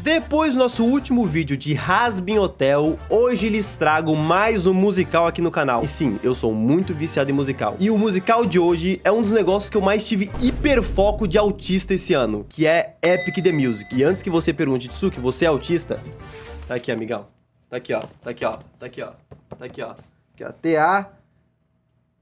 Depois do nosso último vídeo de Hazbin Hotel, hoje lhes trago mais um musical aqui no canal. E sim, eu sou muito viciado em musical. E o musical de hoje é um dos negócios que eu mais tive hiperfoco de autista esse ano, que é Epic the Music. E antes que você pergunte, Tsuki, você é autista? Tá aqui, amigão. Tá aqui, ó. Tá aqui, ó. Tá aqui, ó. Tá aqui, ó. Aqui, ó. TA...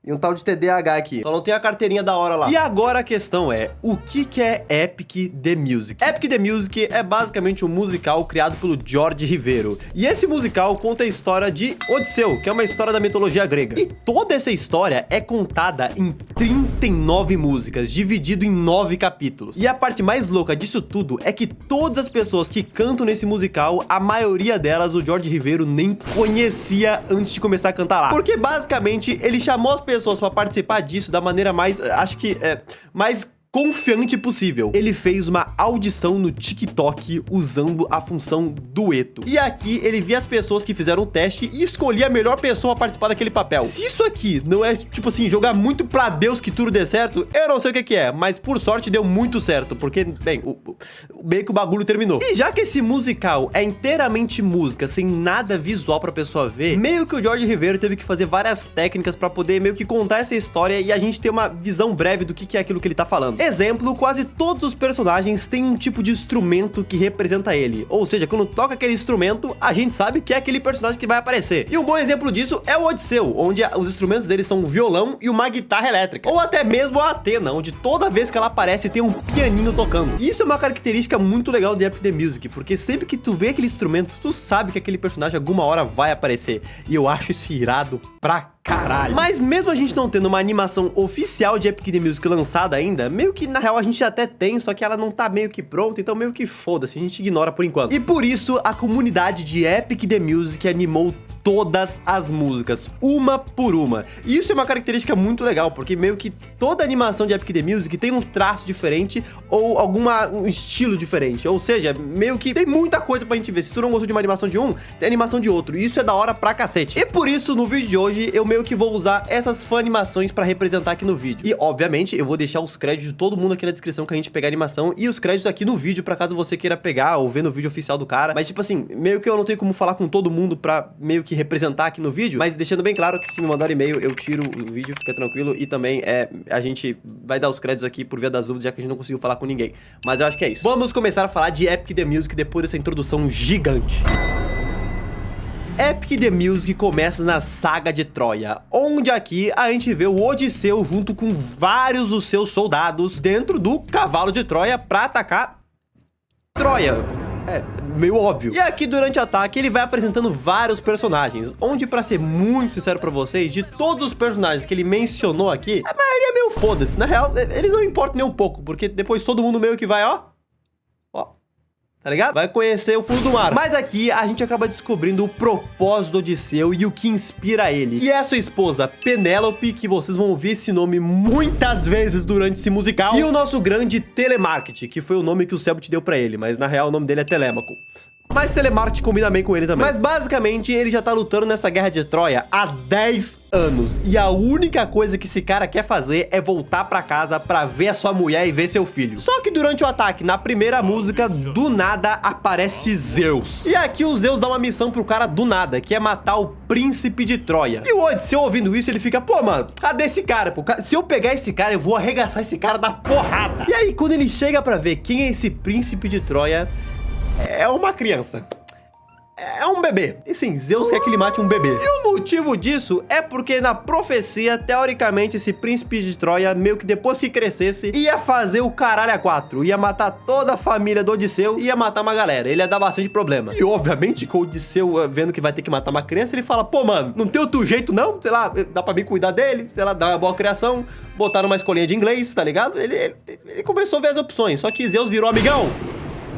e um tal de TDAH aqui. Só não tem a carteirinha da hora lá. E agora a questão é, o que é Epic the Music? Epic the Music é basicamente um musical criado pelo Jorge Rivero. E esse musical conta a história de Odisseu, que é uma história da mitologia grega. E toda essa história é contada em 39 músicas, dividido em 9 capítulos. E a parte mais louca disso tudo é que todas as pessoas que cantam nesse musical, a maioria delas o Jorge Rivero nem conhecia antes de começar a cantar lá. Porque basicamente ele chamou as pessoas para participar disso da maneira mais, acho que mais confiante possível. Ele fez uma audição no TikTok usando a função dueto. E aqui ele via as pessoas que fizeram o teste e escolhia a melhor pessoa a participar daquele papel. Se isso aqui não é, tipo assim, jogar muito pra Deus que tudo dê certo, eu não sei o que é, mas por sorte deu muito certo, porque, bem, meio que o bagulho terminou. E já que esse musical é inteiramente música, sem nada visual pra pessoa ver, meio que o Jorge Rivero teve que fazer várias técnicas pra poder meio que contar essa história e a gente ter uma visão breve do que é aquilo que ele tá falando. Exemplo, quase todos os personagens têm um tipo de instrumento que representa ele. Ou seja, quando toca aquele instrumento, a gente sabe que é aquele personagem que vai aparecer. E um bom exemplo disso é o Odisseu, onde os instrumentos dele são um violão e uma guitarra elétrica. Ou até mesmo a Athena, onde toda vez que ela aparece tem um pianinho tocando. Isso é uma característica muito legal de Epic the Music, porque sempre que tu vê aquele instrumento, tu sabe que aquele personagem alguma hora vai aparecer. E eu acho isso irado pra caralho. Mas mesmo a gente não tendo uma animação oficial de Epic the Music lançada ainda, meio que na real a gente até tem, só que ela não tá meio que pronta, então meio que foda-se, a gente ignora por enquanto. E por isso a comunidade de Epic the Music animou todas as músicas, uma por uma. E isso é uma característica muito legal, porque meio que toda animação de Epic the Music tem um traço diferente ou um estilo diferente. Ou seja, meio que tem muita coisa pra gente ver. Se tu não gostou de uma animação de um, tem animação de outro. E isso é da hora pra cacete. E por isso, no vídeo de hoje, eu meio que vou usar essas fan animações pra representar aqui no vídeo. E, obviamente, eu vou deixar os créditos de todo mundo aqui na descrição que a gente pegar a animação e os créditos aqui no vídeo, pra caso você queira pegar ou ver no vídeo oficial do cara. Mas, tipo assim, meio que eu não tenho como falar com todo mundo pra meio que representar aqui no vídeo, mas deixando bem claro que se me mandar e-mail, eu tiro o vídeo, fica tranquilo, e também a gente vai dar os créditos aqui por via das dúvidas, já que a gente não conseguiu falar com ninguém. Mas eu acho que é isso. Vamos começar a falar de Epic the Music depois dessa introdução gigante. Epic the Music começa na Saga de Troia, onde aqui a gente vê o Odisseu junto com vários dos seus soldados dentro do cavalo de Troia pra atacar Troia. É, meio óbvio. E aqui durante o ataque ele vai apresentando vários personagens, onde pra ser muito sincero pra vocês, de todos os personagens que ele mencionou aqui, a maioria é meio foda-se. Na real, eles não importam nem um pouco, porque depois todo mundo meio que vai, ó, tá ligado? Vai conhecer o fundo do mar. Mas aqui a gente acaba descobrindo o propósito do Odisseu e o que inspira ele. E é a sua esposa, Penélope, que vocês vão ouvir esse nome muitas vezes durante esse musical. E o nosso grande Telemarket, que foi o nome que o Cellbit deu pra ele, mas na real o nome dele é Telêmaco. Mas Telemarket combina bem com ele também. Mas basicamente ele já tá lutando nessa guerra de Troia há 10 anos. E a única coisa que esse cara quer fazer é voltar pra casa pra ver a sua mulher e ver seu filho. Só que durante o ataque, na primeira música, do nada aparece Zeus. E aqui o Zeus dá uma missão pro cara do nada, que é matar o príncipe de Troia. E o Odisseu ouvindo isso, ele fica, pô, mano, cadê esse cara? Pô? Se eu pegar esse cara, eu vou arregaçar esse cara da porrada. E aí quando ele chega pra ver quem é esse príncipe de Troia, é uma criança. É um bebê. E sim, Zeus quer que ele mate um bebê. E o motivo disso é porque na profecia, teoricamente, esse príncipe de Troia, meio que depois que crescesse, ia fazer o caralho a quatro. Ia matar toda a família do Odisseu, ia matar uma galera. Ele ia dar bastante problema. E obviamente, com o Odisseu vendo que vai ter que matar uma criança, ele fala, pô, mano, não tem outro jeito não? Sei lá, dá pra mim cuidar dele, sei lá, dar uma boa criação, botar uma escolinha de inglês, tá ligado? Ele começou a ver as opções, só que Zeus virou amigão.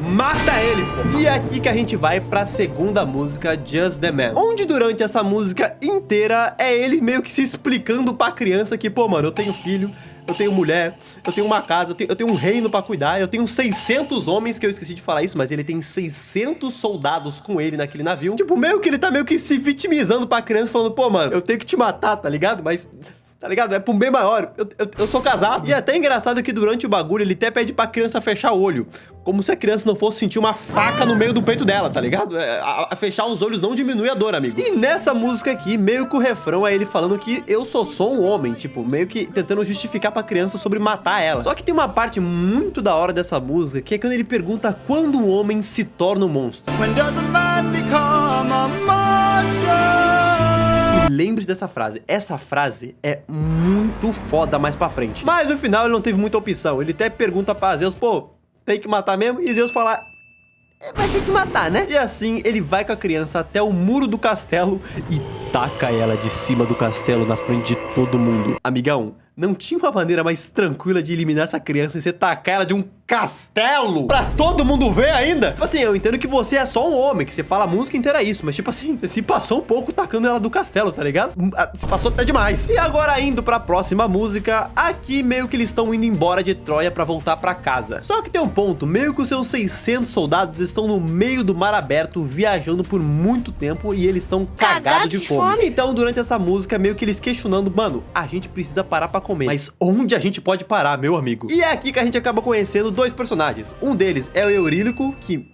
Mata ele, pô. E é aqui que a gente vai pra segunda música, Just the Man, onde durante essa música inteira é ele meio que se explicando pra criança que, pô, mano, eu tenho filho, eu tenho mulher, eu tenho uma casa, eu tenho um reino pra cuidar, eu tenho 600 homens, que eu esqueci de falar isso, mas ele tem 600 soldados com ele naquele navio. Tipo, meio que ele tá meio que se vitimizando pra criança, falando, pô, mano, eu tenho que te matar, tá ligado? Mas tá ligado? É pra um bem maior. Eu sou casado. E é até engraçado que durante o bagulho ele até pede pra criança fechar o olho. Como se a criança não fosse sentir uma faca no meio do peito dela, tá ligado? A fechar os olhos não diminui a dor, amigo. E nessa música aqui, meio que o refrão é ele falando que eu só sou um homem. Tipo, meio que tentando justificar pra criança sobre matar ela. Só que tem uma parte muito da hora dessa música, que é quando ele pergunta quando um homem se torna um monstro. When does a man become a monster? E lembre-se dessa frase. Essa frase é muito foda mais pra frente. Mas no final ele não teve muita opção. Ele até pergunta pra Zeus, pô, tem que matar mesmo? E Zeus fala, vai ter que matar, né? E assim, ele vai com a criança até o muro do castelo e taca ela de cima do castelo na frente de todo mundo. Amigão, não tinha uma maneira mais tranquila de eliminar essa criança e você tacar ela de um castelo pra todo mundo ver ainda? Tipo assim, eu entendo que você é só um homem, que você fala a música inteira isso, mas tipo assim, você se passou um pouco tacando ela do castelo, tá ligado? Se passou até demais. E agora indo pra próxima música, aqui meio que eles estão indo embora de Troia pra voltar pra casa. Só que tem um ponto, meio que os seus 600 soldados estão no meio do mar aberto, viajando por muito tempo e eles estão cagados de fome. Então durante essa música, meio que eles questionando, mano, a gente precisa parar pra comer, mas onde a gente pode parar, meu amigo? E é aqui que a gente acaba conhecendo dois personagens. Um deles é o Eurílico, que...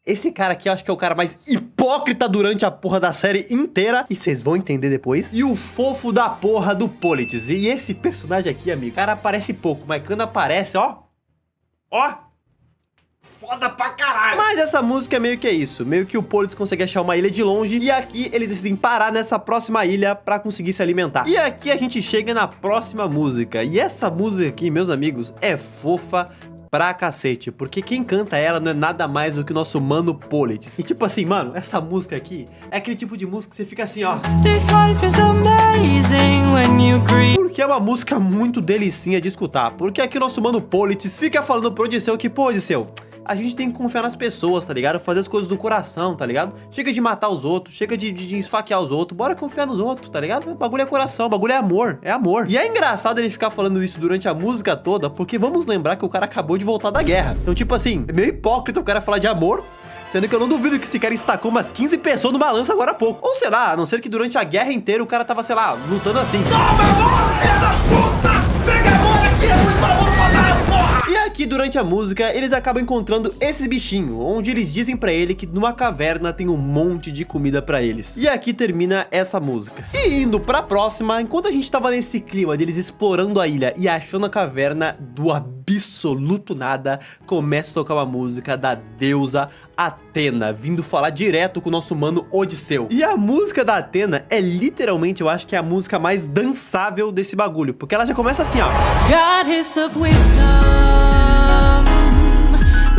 esse cara aqui eu acho que é o cara mais hipócrita durante a porra da série inteira. E vocês vão entender depois. E o fofo da porra do Politz. E esse personagem aqui, amigo, o cara aparece pouco, mas quando aparece, ó... foda pra caralho. Mas essa música é meio que isso. Meio que o Politz consegue achar uma ilha de longe. E aqui eles decidem parar nessa próxima ilha pra conseguir se alimentar. E aqui a gente chega na próxima música. E essa música aqui, meus amigos, é fofa pra cacete, porque quem canta ela não é nada mais do que o nosso mano Politz. E tipo assim, mano, essa música aqui é aquele tipo de música que você fica assim, ó. This life is amazing when you agree. Porque é uma música muito delicinha de escutar. Porque aqui o nosso mano Politz fica falando pro Odisseu que, pô, Odisseu, a gente tem que confiar nas pessoas, tá ligado? Fazer as coisas do coração, tá ligado? Chega de matar os outros, chega de esfaquear os outros, bora confiar nos outros, tá ligado? O bagulho é coração, o bagulho é amor, é amor. E é engraçado ele ficar falando isso durante a música toda, porque vamos lembrar que o cara acabou de voltar da guerra. Então, tipo assim, é meio hipócrita o cara falar de amor, sendo que eu não duvido que esse cara estacou umas 15 pessoas no balanço agora há pouco. Ou sei lá, a não ser que durante a guerra inteira o cara tava, sei lá, lutando assim. Toma amor, filha da puta! Pega amor aqui, é muito amor pra dar, porra! E aqui durante a música, eles acabam encontrando esses bichinhos, onde eles dizem pra ele que numa caverna tem um monte de comida pra eles. E aqui termina essa música. E indo pra próxima, enquanto a gente tava nesse clima deles explorando a ilha e achando a caverna do absoluto nada, começa a tocar uma música da deusa Atena, vindo falar direto com o nosso mano Odisseu. E a música da Atena é literalmente, eu acho que é a música mais dançável desse bagulho, porque ela já começa assim, ó. Goddess of wisdom,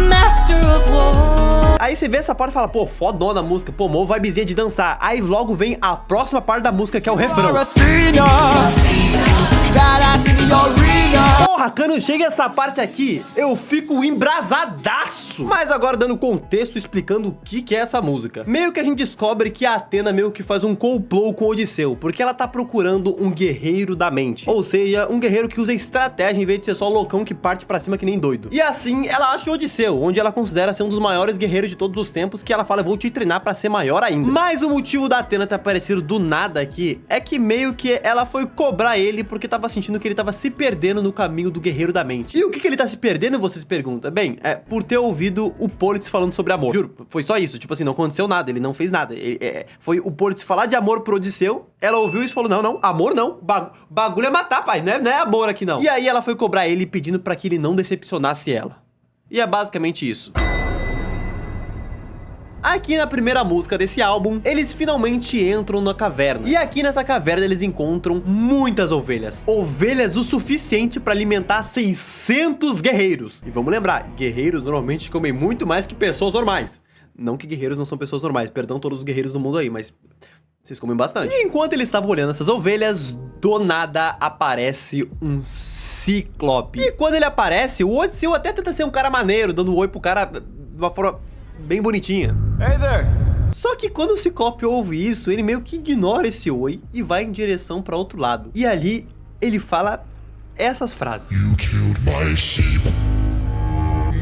Master of War. Aí você vê essa parte e fala, pô, fodona a música, pô, mó vibezinha de dançar. Aí logo vem a próxima parte da música, que é o refrão. Porra, quando chega essa parte aqui, eu fico embrasadaço. Mas agora dando contexto, explicando o que é essa música. Meio que a gente descobre que a Atena meio que faz um complô com Odisseu, porque ela tá procurando um guerreiro da mente. Ou seja, um guerreiro que usa estratégia em vez de ser só loucão que parte pra cima que nem doido. E assim, ela acha o Odisseu, onde ela considera ser um dos maiores guerreiros de todos os tempos, que ela fala, eu vou te treinar pra ser maior ainda. Mas o motivo da Atena ter aparecido do nada aqui, é que meio que ela foi cobrar ele, porque tava sentindo que ele tava se perdendo no caminho do guerreiro da mente. E o que ele tá se perdendo, você se pergunta? Bem, é por ter ouvido o Politz falando sobre amor. Juro, foi só isso, tipo assim, não aconteceu nada, ele não fez nada. Foi o Politz falar de amor pro Odisseu, ela ouviu isso e falou, não, amor não, bagulho é matar, pai, não é amor aqui não. E aí ela foi cobrar ele pedindo pra que ele não decepcionasse ela. E é basicamente isso. Aqui na primeira música desse álbum, eles finalmente entram na caverna. E aqui nessa caverna eles encontram muitas ovelhas. Ovelhas o suficiente para alimentar 600 guerreiros. E vamos lembrar, guerreiros normalmente comem muito mais que pessoas normais. Não que guerreiros não são pessoas normais, perdão todos os guerreiros do mundo aí, mas vocês comem bastante. E enquanto eles estavam olhando essas ovelhas, do nada aparece um ciclope. E quando ele aparece, o Odisseu até tenta ser um cara maneiro, dando um oi pro cara de uma forma bem bonitinha. Hey there! Só que quando o Ciclope ouve isso, ele meio que ignora esse oi e vai em direção para outro lado. E ali ele fala essas frases. You killed my sheep,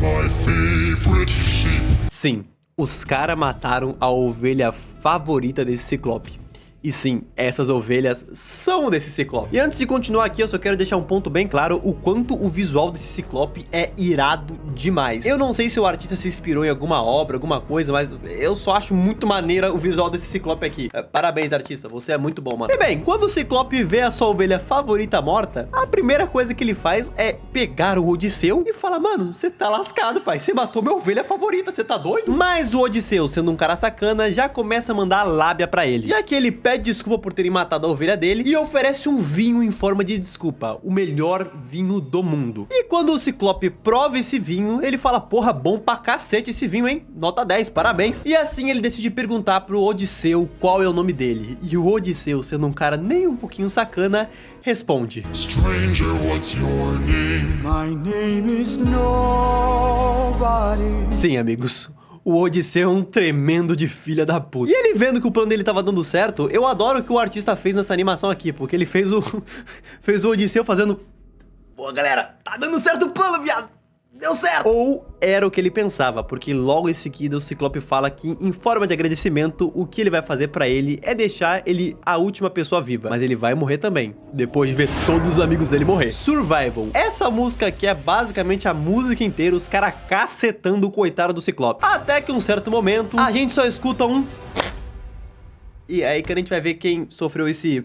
my favorite sheep. Sim, os caras mataram a ovelha favorita desse Ciclope. E sim, essas ovelhas são desse Ciclope. E antes de continuar aqui, eu só quero deixar um ponto bem claro, o quanto o visual desse Ciclope é irado demais. Eu não sei se o artista se inspirou em alguma obra, alguma coisa, mas eu só acho muito maneira o visual desse Ciclope aqui. Parabéns, artista, você é muito bom, mano. E bem, quando o Ciclope vê a sua ovelha favorita morta, a primeira coisa que ele faz é pegar o Odisseu e fala, mano, você tá lascado, pai, você matou minha ovelha favorita, você tá doido? Mas o Odisseu, sendo um cara sacana, já começa a mandar lábia pra ele. Já que ele pede desculpa por terem matado a ovelha dele e oferece um vinho em forma de desculpa, o melhor vinho do mundo. E quando o Ciclope prova esse vinho, ele fala, porra, bom pra cacete esse vinho, hein? Nota 10, parabéns. E assim ele decide perguntar pro Odisseu qual é o nome dele. E o Odisseu, sendo um cara nem um pouquinho sacana, responde: Stranger, what's your name? My name is nobody. Sim, amigos, o Odisseu é um tremendo de filha da puta. E ele vendo que o plano dele tava dando certo, eu adoro o que o artista fez nessa animação aqui, porque ele fez o Odisseu fazendo: pô, galera, tá dando certo o plano, viado! Deu certo! Ou era o que ele pensava, porque logo em seguida o Ciclope fala que, em forma de agradecimento, o que ele vai fazer pra ele é deixar ele a última pessoa viva. Mas ele vai morrer também, depois de ver todos os amigos dele morrer. Survival. Essa música aqui é basicamente a música inteira, os caras cacetando o coitado do Ciclope. Até que um certo momento, a gente só escuta um... E aí que a gente vai ver quem sofreu esse...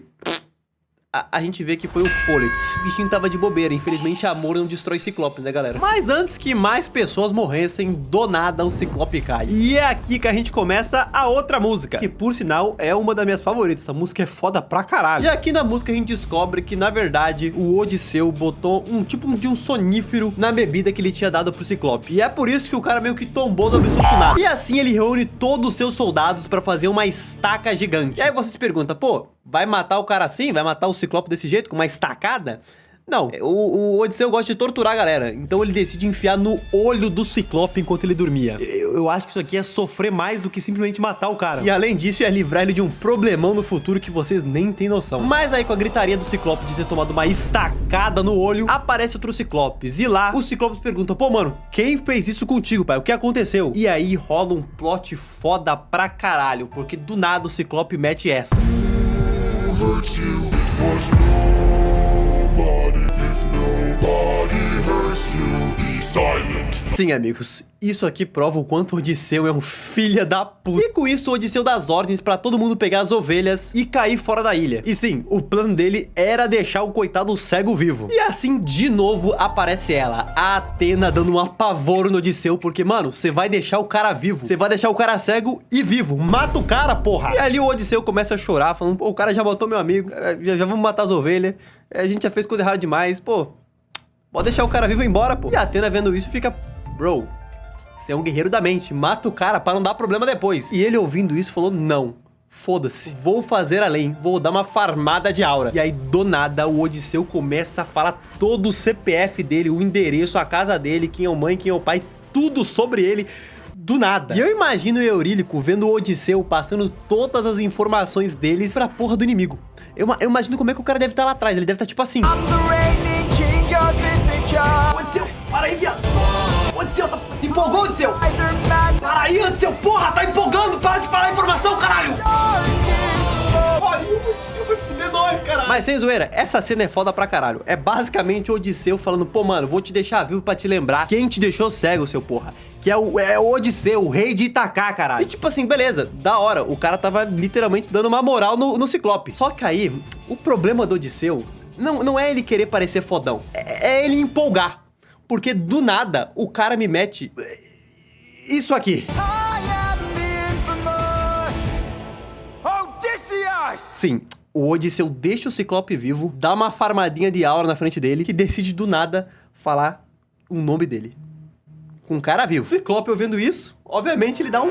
A gente vê que foi o Politz. O bichinho tava de bobeira, infelizmente amor não destrói Ciclope, né, galera? Mas antes que mais pessoas morressem, do nada o Ciclope cai. E é aqui que a gente começa a outra música, que por sinal é uma das minhas favoritas. Essa música é foda pra caralho. E aqui na música a gente descobre que, na verdade, o Odisseu botou um tipo de um sonífero na bebida que ele tinha dado pro Ciclope. E é por isso que o cara meio que tombou do absoluto nada. E assim ele reúne todos os seus soldados pra fazer uma estaca gigante. E aí você se pergunta, pô, vai matar o cara assim? Vai matar o Ciclope desse jeito, com uma estacada? Não, o Odisseu gosta de torturar a galera, então ele decide enfiar no olho do Ciclope enquanto ele dormia. Eu acho que isso aqui é sofrer mais do que simplesmente matar o cara. E além disso, é livrar ele de um problemão no futuro que vocês nem têm noção. Mas aí, com a gritaria do Ciclope de ter tomado uma estacada no olho, aparece outro Ciclopes. E lá, os Ciclopes perguntam, pô, mano, quem fez isso contigo, pai? O que aconteceu? E aí rola um plot foda pra caralho, porque do nada o Ciclope mete essa. Hurt you, it was nobody. If nobody hurts you, be silent. Sim, amigos, isso aqui prova o quanto o Odisseu é um filho da puta. E com isso, o Odisseu dá as ordens pra todo mundo pegar as ovelhas e cair fora da ilha. E sim, o plano dele era deixar o coitado cego vivo. E assim, de novo, aparece ela, a Athena, dando um apavoro no Odisseu, porque, mano, você vai deixar o cara vivo. Você vai deixar o cara cego e vivo. Mata o cara, porra! E ali o Odisseu começa a chorar, falando, pô, o cara já matou meu amigo, já vamos matar as ovelhas, a gente já fez coisa errada demais, pô, pode deixar o cara vivo e ir embora, pô. E a Athena vendo isso fica... Bro, você é um guerreiro da mente, mata o cara pra não dar problema depois. E ele ouvindo isso falou, não, foda-se, vou fazer além, vou dar uma farmada de aura. E aí do nada o Odisseu começa a falar todo o CPF dele, o endereço, a casa dele, quem é o mãe, quem é o pai, tudo sobre ele. Do nada. E eu imagino o Eurílico vendo o Odisseu passando todas as informações deles pra porra do inimigo. Eu imagino como é que o cara deve estar lá atrás, ele deve estar tipo assim... Odisseu, para aí, viado. Odisseu, se empolgou, Odisseu. Para aí, Odisseu, porra, tá empolgando, para de parar a informação, caralho. Olha, o Odisseu vai fuder nós, caralho. Mas sem zoeira, essa cena é foda pra caralho. É basicamente o Odisseu falando, pô, mano, vou te deixar vivo pra te lembrar quem te deixou cego, seu porra. Que é o Odisseu, o rei de Itaca, caralho. E tipo assim, beleza, da hora, o cara tava literalmente dando uma moral no Ciclope. Só que aí, o problema do Odisseu não é ele querer parecer fodão, é ele empolgar. Porque do nada, o cara me mete isso aqui. Sim, o Odisseu deixa o Ciclope vivo, dá uma farmadinha de aura na frente dele, que decide do nada falar o nome dele. Com um cara vivo. O Ciclope ouvindo isso, obviamente ele dá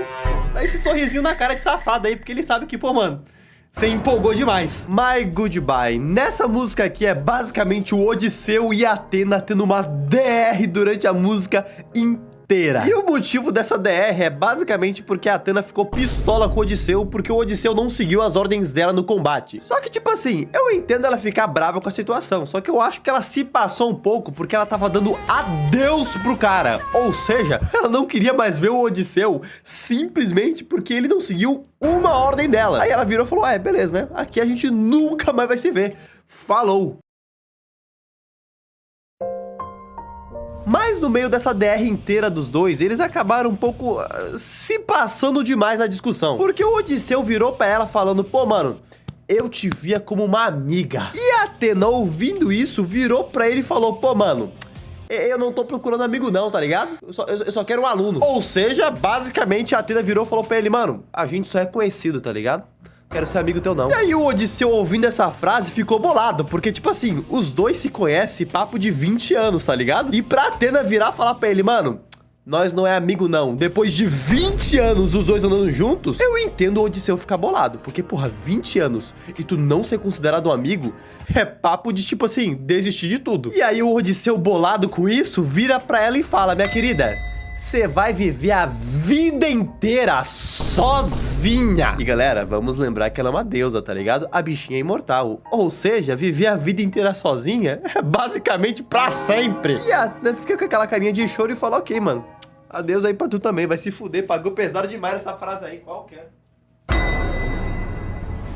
esse sorrisinho na cara de safado aí, porque ele sabe que, pô, mano, você empolgou demais. My Goodbye. Nessa música aqui é basicamente o Odisseu e a Athena tendo uma DR durante a música inteira. inteira. E o motivo dessa DR é basicamente porque a Athena ficou pistola com o Odisseu, porque o Odisseu não seguiu as ordens dela no combate. Só que, tipo assim, eu entendo ela ficar brava com a situação, só que eu acho que ela se passou um pouco porque ela tava dando adeus pro cara. Ou seja, ela não queria mais ver o Odisseu simplesmente porque ele não seguiu uma ordem dela. Aí ela virou e falou, beleza, né? Aqui a gente nunca mais vai se ver. Falou. Mas no meio dessa DR inteira dos dois, eles acabaram um pouco se passando demais na discussão. Porque o Odisseu virou pra ela falando, pô, mano, eu te via como uma amiga. E a Athena, ouvindo isso, virou pra ele e falou, pô, mano, eu não tô procurando amigo não, tá ligado? Eu só quero um aluno. Ou seja, basicamente a Athena virou e falou pra ele, mano, a gente só é conhecido, tá ligado? Quero ser amigo teu não. E aí o Odisseu, ouvindo essa frase, ficou bolado. Porque, tipo assim, os dois se conhecem papo de 20 anos, tá ligado? E pra Athena virar e falar pra ele, mano, nós não é amigo não. Depois de 20 anos os dois andando juntos, eu entendo o Odisseu ficar bolado. Porque, porra, 20 anos e tu não ser considerado um amigo é papo de, tipo assim, desistir de tudo. E aí o Odisseu, bolado com isso, vira pra ela e fala, minha querida, você vai viver a vida inteira sozinha. E galera, vamos lembrar que ela é uma deusa, tá ligado? A bichinha é imortal. Ou seja, viver a vida inteira sozinha é basicamente pra sempre. E a Athena fica com aquela carinha de choro e fala, ok, mano, adeus aí pra tu também, vai se fuder, pagou pesado demais essa frase aí, qual que é?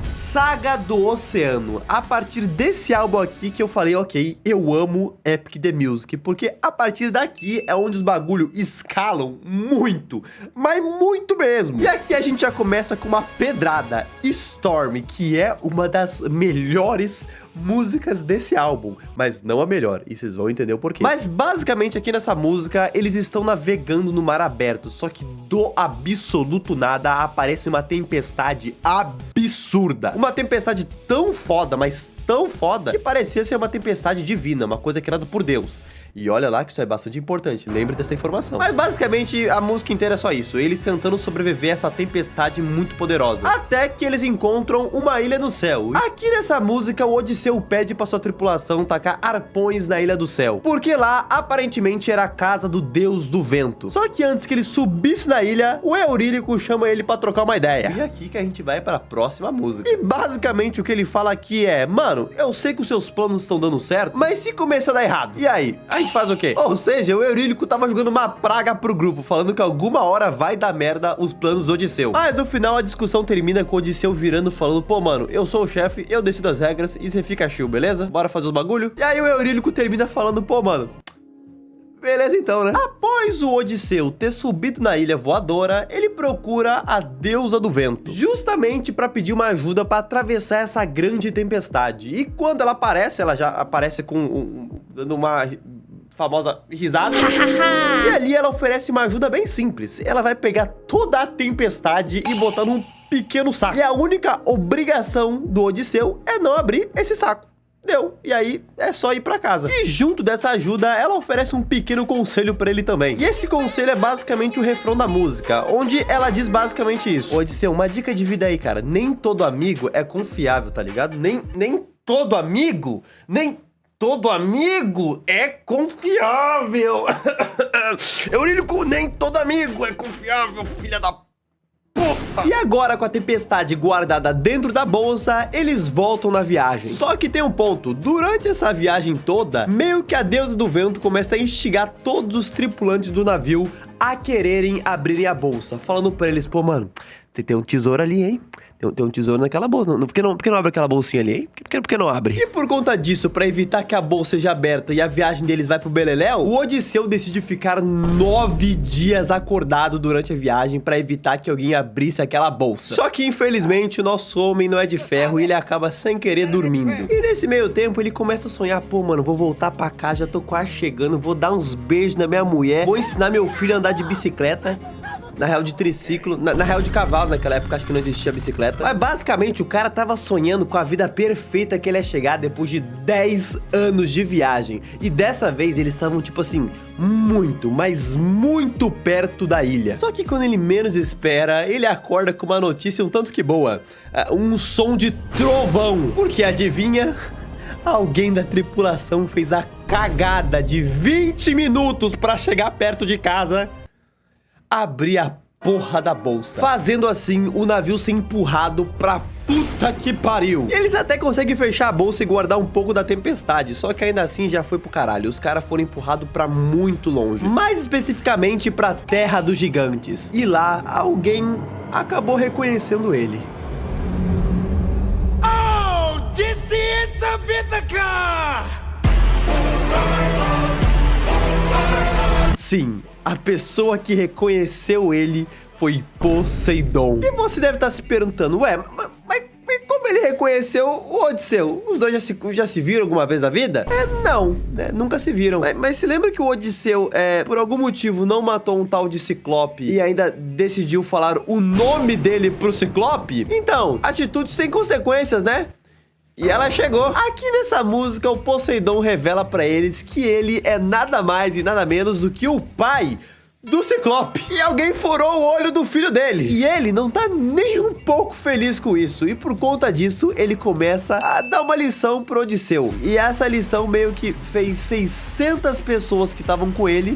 Saga do Oceano. A partir desse álbum aqui que eu falei, ok, eu amo Epic the Music, porque a partir daqui é onde os bagulho escalam muito, mas muito mesmo. E aqui a gente já começa com uma pedrada, Storm, que é uma das melhores músicas desse álbum, mas não a melhor, e vocês vão entender o porquê. Mas basicamente aqui nessa música, eles estão navegando no mar aberto, só que do absoluto nada aparece uma tempestade absurda. Uma tempestade tão foda, mas tão foda, que parecia ser uma tempestade divina, uma coisa criada por Deus. E olha lá que isso é bastante importante, lembre dessa informação. Mas basicamente a música inteira é só isso, eles tentando sobreviver a essa tempestade muito poderosa. Até que eles encontram uma ilha no céu. Aqui nessa música o Odisseu pede pra sua tripulação tacar arpões na Ilha do Céu, porque lá aparentemente era a casa do deus do vento. Só que antes que ele subisse na ilha, o Eurílico chama ele pra trocar uma ideia. E é aqui que a gente vai pra próxima música. E basicamente o que ele fala aqui é, mano, eu sei que os seus planos estão dando certo, mas se começa a dar errado, e aí? A gente faz o quê? Ou seja, o Eurílico tava jogando uma praga pro grupo, falando que alguma hora vai dar merda os planos do Odisseu. Mas no final a discussão termina com o Odisseu virando falando, pô, mano, eu sou o chefe, eu decido as regras e você fica chill, beleza? Bora fazer os bagulho? E aí o Eurílico termina falando, pô, mano, beleza então, né? Após o Odisseu ter subido na ilha voadora, ele procura a deusa do vento, justamente pra pedir uma ajuda pra atravessar essa grande tempestade. E quando ela aparece, ela já aparece com dando uma famosa risada. E ali ela oferece uma ajuda bem simples. Ela vai pegar toda a tempestade e botar num pequeno saco. E a única obrigação do Odisseu é não abrir esse saco. Deu. E aí, é só ir pra casa. E junto dessa ajuda, ela oferece um pequeno conselho pra ele também. E esse conselho é basicamente o refrão da música, onde ela diz basicamente isso. Odisseu, uma dica de vida aí, cara. Nem todo amigo é confiável, tá ligado? Nem todo amigo é confiável. Eurílico, nem todo amigo é confiável, filha da puta. E agora, com a tempestade guardada dentro da bolsa, eles voltam na viagem. Só que tem um ponto, durante essa viagem toda, meio que a deusa do vento começa a instigar todos os tripulantes do navio a quererem abrirem a bolsa, falando pra eles, pô, mano, tem um tesouro ali, hein? Tem um tesouro naquela bolsa. Por que não abre aquela bolsinha ali, hein? Por que não abre? E por conta disso, pra evitar que a bolsa seja aberta e a viagem deles vai pro beleléu, o Odisseu decide ficar 9 dias acordado durante a viagem pra evitar que alguém abrisse aquela bolsa. Só que, infelizmente, o nosso homem não é de ferro e ele acaba sem querer dormindo. E nesse meio tempo, ele começa a sonhar, pô, mano, vou voltar pra casa, já tô quase chegando, vou dar uns beijos na minha mulher, vou ensinar meu filho a andar de bicicleta. Na real de triciclo, na real de cavalo, naquela época acho que não existia bicicleta. Mas basicamente o cara tava sonhando com a vida perfeita que ele ia chegar depois de 10 anos de viagem. E dessa vez eles estavam tipo assim, muito, mas muito perto da ilha. Só que quando ele menos espera, ele acorda com uma notícia um tanto que boa. Um som de trovão. Porque adivinha? Alguém da tripulação fez a cagada de 20 minutos pra chegar perto de casa abrir a porra da bolsa, fazendo assim o navio ser empurrado pra puta que pariu. E eles até conseguem fechar a bolsa e guardar um pouco da tempestade, só que ainda assim já foi pro caralho. Os caras foram empurrados pra muito longe, mais especificamente pra Terra dos Gigantes. E lá, alguém acabou reconhecendo ele. Oh, this is a Vithaka! Sim, a pessoa que reconheceu ele foi Poseidon. E você deve estar se perguntando, ué, mas como ele reconheceu o Odisseu? Os dois já se viram alguma vez na vida? Não, né? Nunca se viram. Mas se lembra que o Odisseu, por algum motivo, não matou um tal de Ciclope e ainda decidiu falar o nome dele pro Ciclope? Então, atitudes têm consequências, né? E ela chegou. Aqui nessa música, o Poseidon revela pra eles que ele é nada mais e nada menos do que o pai do Ciclope. E alguém furou o olho do filho dele. E ele não tá nem um pouco feliz com isso. E por conta disso, ele começa a dar uma lição pro Odisseu. E essa lição meio que fez 600 pessoas que estavam com ele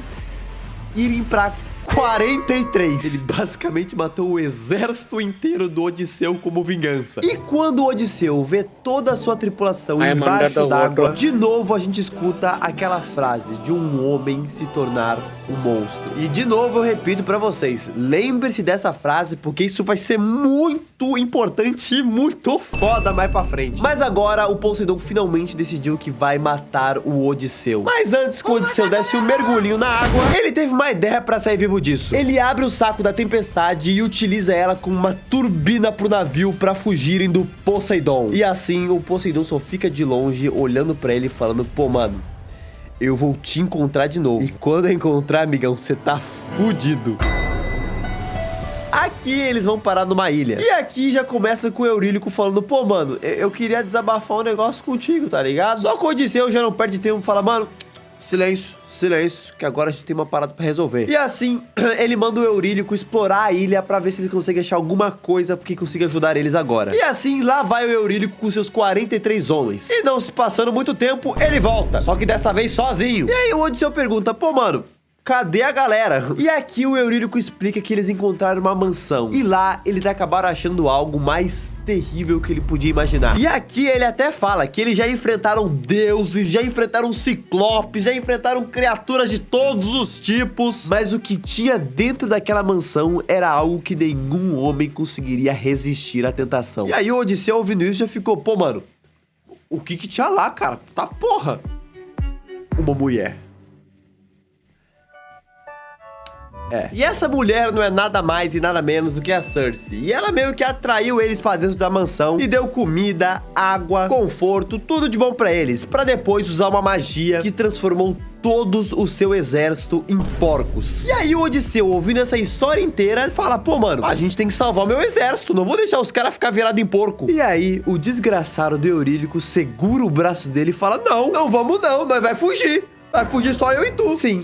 irem pra 43. Ele basicamente matou o exército inteiro do Odisseu como vingança. E quando o Odisseu vê toda a sua tripulação embaixo d'água, de novo a gente escuta aquela frase de um homem se tornar um monstro. E de novo eu repito pra vocês, lembre-se dessa frase porque isso vai ser muito importante e muito foda mais pra frente. Mas agora o Poseidon finalmente decidiu que vai matar o Odisseu. Mas antes que o Odisseu desse um mergulhinho na água, ele teve uma ideia pra sair vivo disso. Ele abre o saco da tempestade e utiliza ela como uma turbina pro navio pra fugirem do Poseidon. E assim, o Poseidon só fica de longe olhando pra ele falando, pô, mano, eu vou te encontrar de novo. E quando eu encontrar, amigão, você tá fudido. Aqui eles vão parar numa ilha. E aqui já começa com o Eurílico falando, pô, mano, eu queria desabafar um negócio contigo, tá ligado? Só que o Odisseu já não perde tempo e fala, mano, silêncio, silêncio, que agora a gente tem uma parada pra resolver. E assim, ele manda o Eurílico explorar a ilha pra ver se ele consegue achar alguma coisa que consiga ajudar eles agora. E assim, lá vai o Eurílico com seus 43 homens. E não se passando muito tempo, ele volta. Só que dessa vez sozinho. E aí o Odisseu pergunta, pô, mano, cadê a galera? E aqui o Eurílico explica que eles encontraram uma mansão. E lá, eles acabaram achando algo mais terrível que ele podia imaginar. E aqui ele até fala que eles já enfrentaram deuses, já enfrentaram ciclopes, já enfrentaram criaturas de todos os tipos. Mas o que tinha dentro daquela mansão era algo que nenhum homem conseguiria resistir à tentação. E aí o Odisseu, ouvindo isso, já ficou, pô, mano, o que tinha lá, cara? Tá porra. Uma mulher. E essa mulher não é nada mais e nada menos do que a Cersei. E ela meio que atraiu eles pra dentro da mansão e deu comida, água, conforto, tudo de bom pra eles, pra depois usar uma magia que transformou todos o seu exército em porcos. E aí o Odisseu, ouvindo essa história inteira, fala, pô, mano, a gente tem que salvar o meu exército, não vou deixar os caras ficar virados em porco. E aí o desgraçado do Eurílico segura o braço dele e fala, não vamos não, nós vai fugir. Vai fugir só eu e tu. Sim,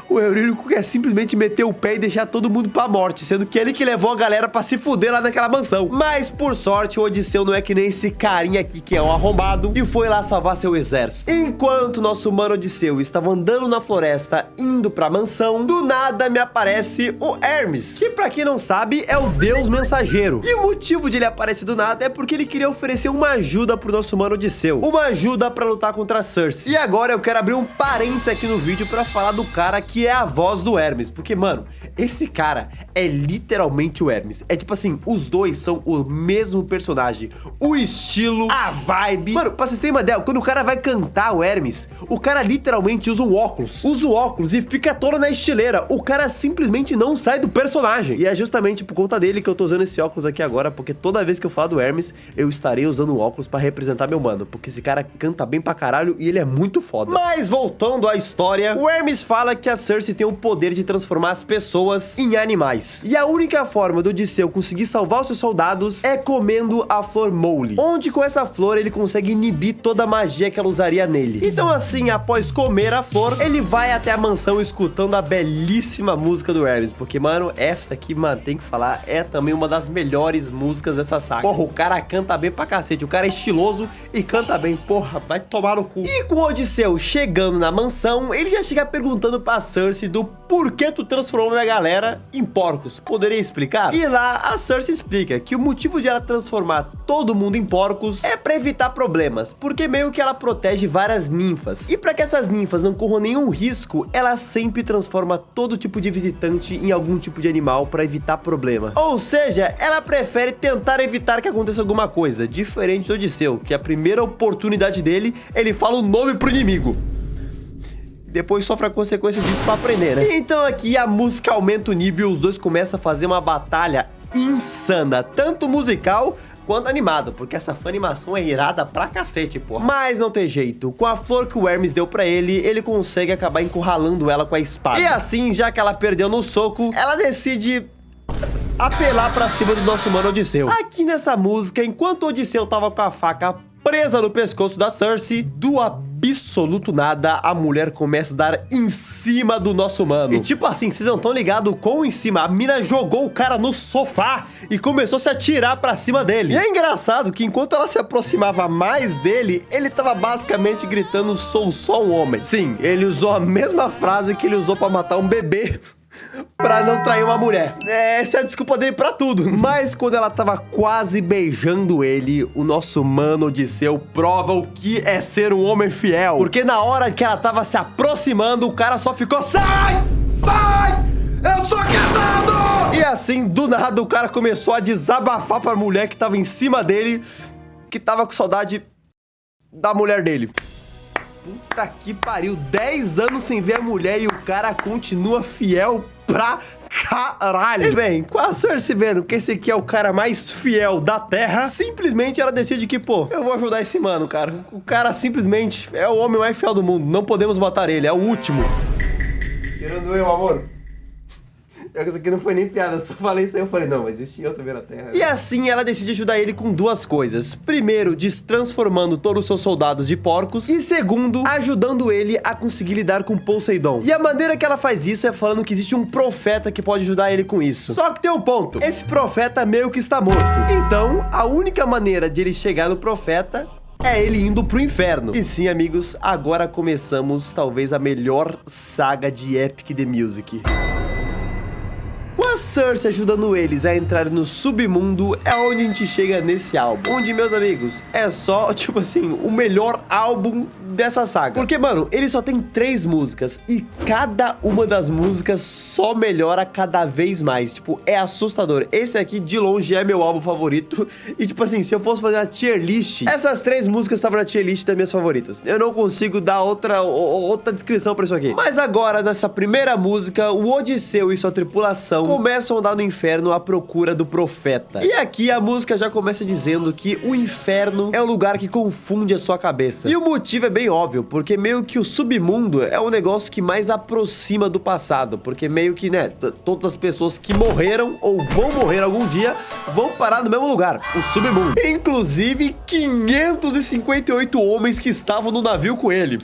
o Eurílico quer simplesmente meter o pé e deixar todo mundo pra morte, sendo que ele que levou a galera pra se fuder lá naquela mansão. Mas, por sorte, o Odisseu não é que nem esse carinha aqui que é um arrombado e foi lá salvar seu exército. Enquanto nosso mano Odisseu estava andando na floresta, indo pra mansão, do nada me aparece o Hermes, que pra quem não sabe, é o deus mensageiro. E o motivo de ele aparecer do nada é porque ele queria oferecer uma ajuda pro nosso mano Odisseu. Uma ajuda pra lutar contra a Cersei. E agora eu quero abrir um parênteses aqui no vídeo pra falar do cara que é a voz do Hermes, porque, mano, esse cara é literalmente o Hermes. É tipo assim, os dois são o mesmo personagem, o estilo, a vibe. Mano, pra vocês terem uma ideia, quando o cara vai cantar o Hermes, o cara literalmente usa um óculos. Usa o óculos e fica todo na estileira. O cara simplesmente não sai do personagem. E é justamente por conta dele que eu tô usando esse óculos aqui agora, porque toda vez que eu falo do Hermes, eu estarei usando o óculos pra representar meu mano, porque esse cara canta bem pra caralho e ele é muito foda. Mas voltando à história, o Hermes fala que a Cersei tem o poder de transformar as pessoas em animais. E a única forma do Odisseu conseguir salvar os seus soldados é comendo a flor Moly, onde com essa flor ele consegue inibir toda a magia que ela usaria nele. Então assim, após comer a flor, ele vai até a mansão escutando a belíssima música do Hermes, porque, mano, essa aqui, mano, tem que falar, é também uma das melhores músicas dessa saga. Porra, o cara canta bem pra cacete, o cara é estiloso e canta bem, porra, vai tomar no cu. E com o Odisseu chegando na mansão, mansão, ele já chega perguntando pra Cersei do porquê tu transformou minha galera em porcos. Poderia explicar? E lá a Cersei explica que o motivo de ela transformar todo mundo em porcos é pra evitar problemas, porque meio que ela protege várias ninfas. E pra que essas ninfas não corram nenhum risco, ela sempre transforma todo tipo de visitante em algum tipo de animal pra evitar problema. Ou seja, ela prefere tentar evitar que aconteça alguma coisa, diferente do Odisseu, que a primeira oportunidade dele, ele fala o nome pro inimigo. Depois sofre a consequência disso pra aprender, né? Então aqui a música aumenta o nível e os dois começam a fazer uma batalha insana, tanto musical quanto animado, porque essa fã animação é irada pra cacete, porra. Mas não tem jeito, com a flor que o Hermes deu pra ele, ele consegue acabar encurralando ela com a espada. E assim, já que ela perdeu no soco, ela decide apelar pra cima do nosso mano Odisseu. Aqui nessa música, enquanto Odisseu tava com a faca presa no pescoço da Cersei, do absoluto nada, a mulher começa a dar em cima do nosso mano. E tipo assim, vocês não estão ligados com em cima, a mina jogou o cara no sofá e começou a se atirar pra cima dele. E é engraçado que enquanto ela se aproximava mais dele, ele tava basicamente gritando, sou só um homem. Sim, ele usou a mesma frase que ele usou pra matar um bebê pra não trair uma mulher. Essa é a desculpa dele pra tudo. Mas quando ela tava quase beijando ele, o nosso mano Odisseu prova o que é ser um homem fiel. Porque na hora que ela tava se aproximando, o cara só ficou: sai! Sai! Eu sou casado! E assim, do nada, o cara começou a desabafar pra mulher que tava em cima dele, que tava com saudade da mulher dele. Puta que pariu, 10 anos sem ver a mulher e o cara continua fiel pra caralho. E bem, com a Cersei vendo que esse aqui é o cara mais fiel da terra, simplesmente ela decide que, pô, eu vou ajudar esse mano, cara. O cara simplesmente é o homem mais fiel do mundo, não podemos matar ele, é o último. Tirando eu, amor. Isso aqui não foi nem piada, eu só falei isso aí, eu falei, não, mas existe eu também na Terra. E assim ela decide ajudar ele com duas coisas. Primeiro, destransformando todos os seus soldados de porcos. E segundo, ajudando ele a conseguir lidar com Poseidon. E a maneira que ela faz isso é falando que existe um profeta que pode ajudar ele com isso. Só que tem um ponto, esse profeta meio que está morto. Então, a única maneira de ele chegar no profeta é ele indo pro inferno. E sim, amigos, agora começamos talvez a melhor saga de Epic The Music. Com a Cersei ajudando eles a entrar no submundo, é onde a gente chega nesse álbum. Onde, meus amigos, é só, tipo assim, o melhor álbum dessa saga. Porque, mano, ele só tem 3 músicas e cada uma das músicas só melhora cada vez mais. Tipo, é assustador. Esse aqui, de longe, é meu álbum favorito. E, tipo assim, se eu fosse fazer uma tier list, essas 3 músicas estavam na tier list das minhas favoritas. Eu não consigo dar outra descrição pra isso aqui. Mas agora, nessa primeira música, o Odisseu e sua tripulação começam a andar no inferno à procura do profeta. E aqui a música já começa dizendo que o inferno é um lugar que confunde a sua cabeça. E o motivo é bem óbvio, porque meio que o submundo é o negócio que mais aproxima do passado, porque meio que, né, todas as pessoas que morreram ou vão morrer algum dia vão parar no mesmo lugar, o submundo. Inclusive 558 homens que estavam no navio com ele.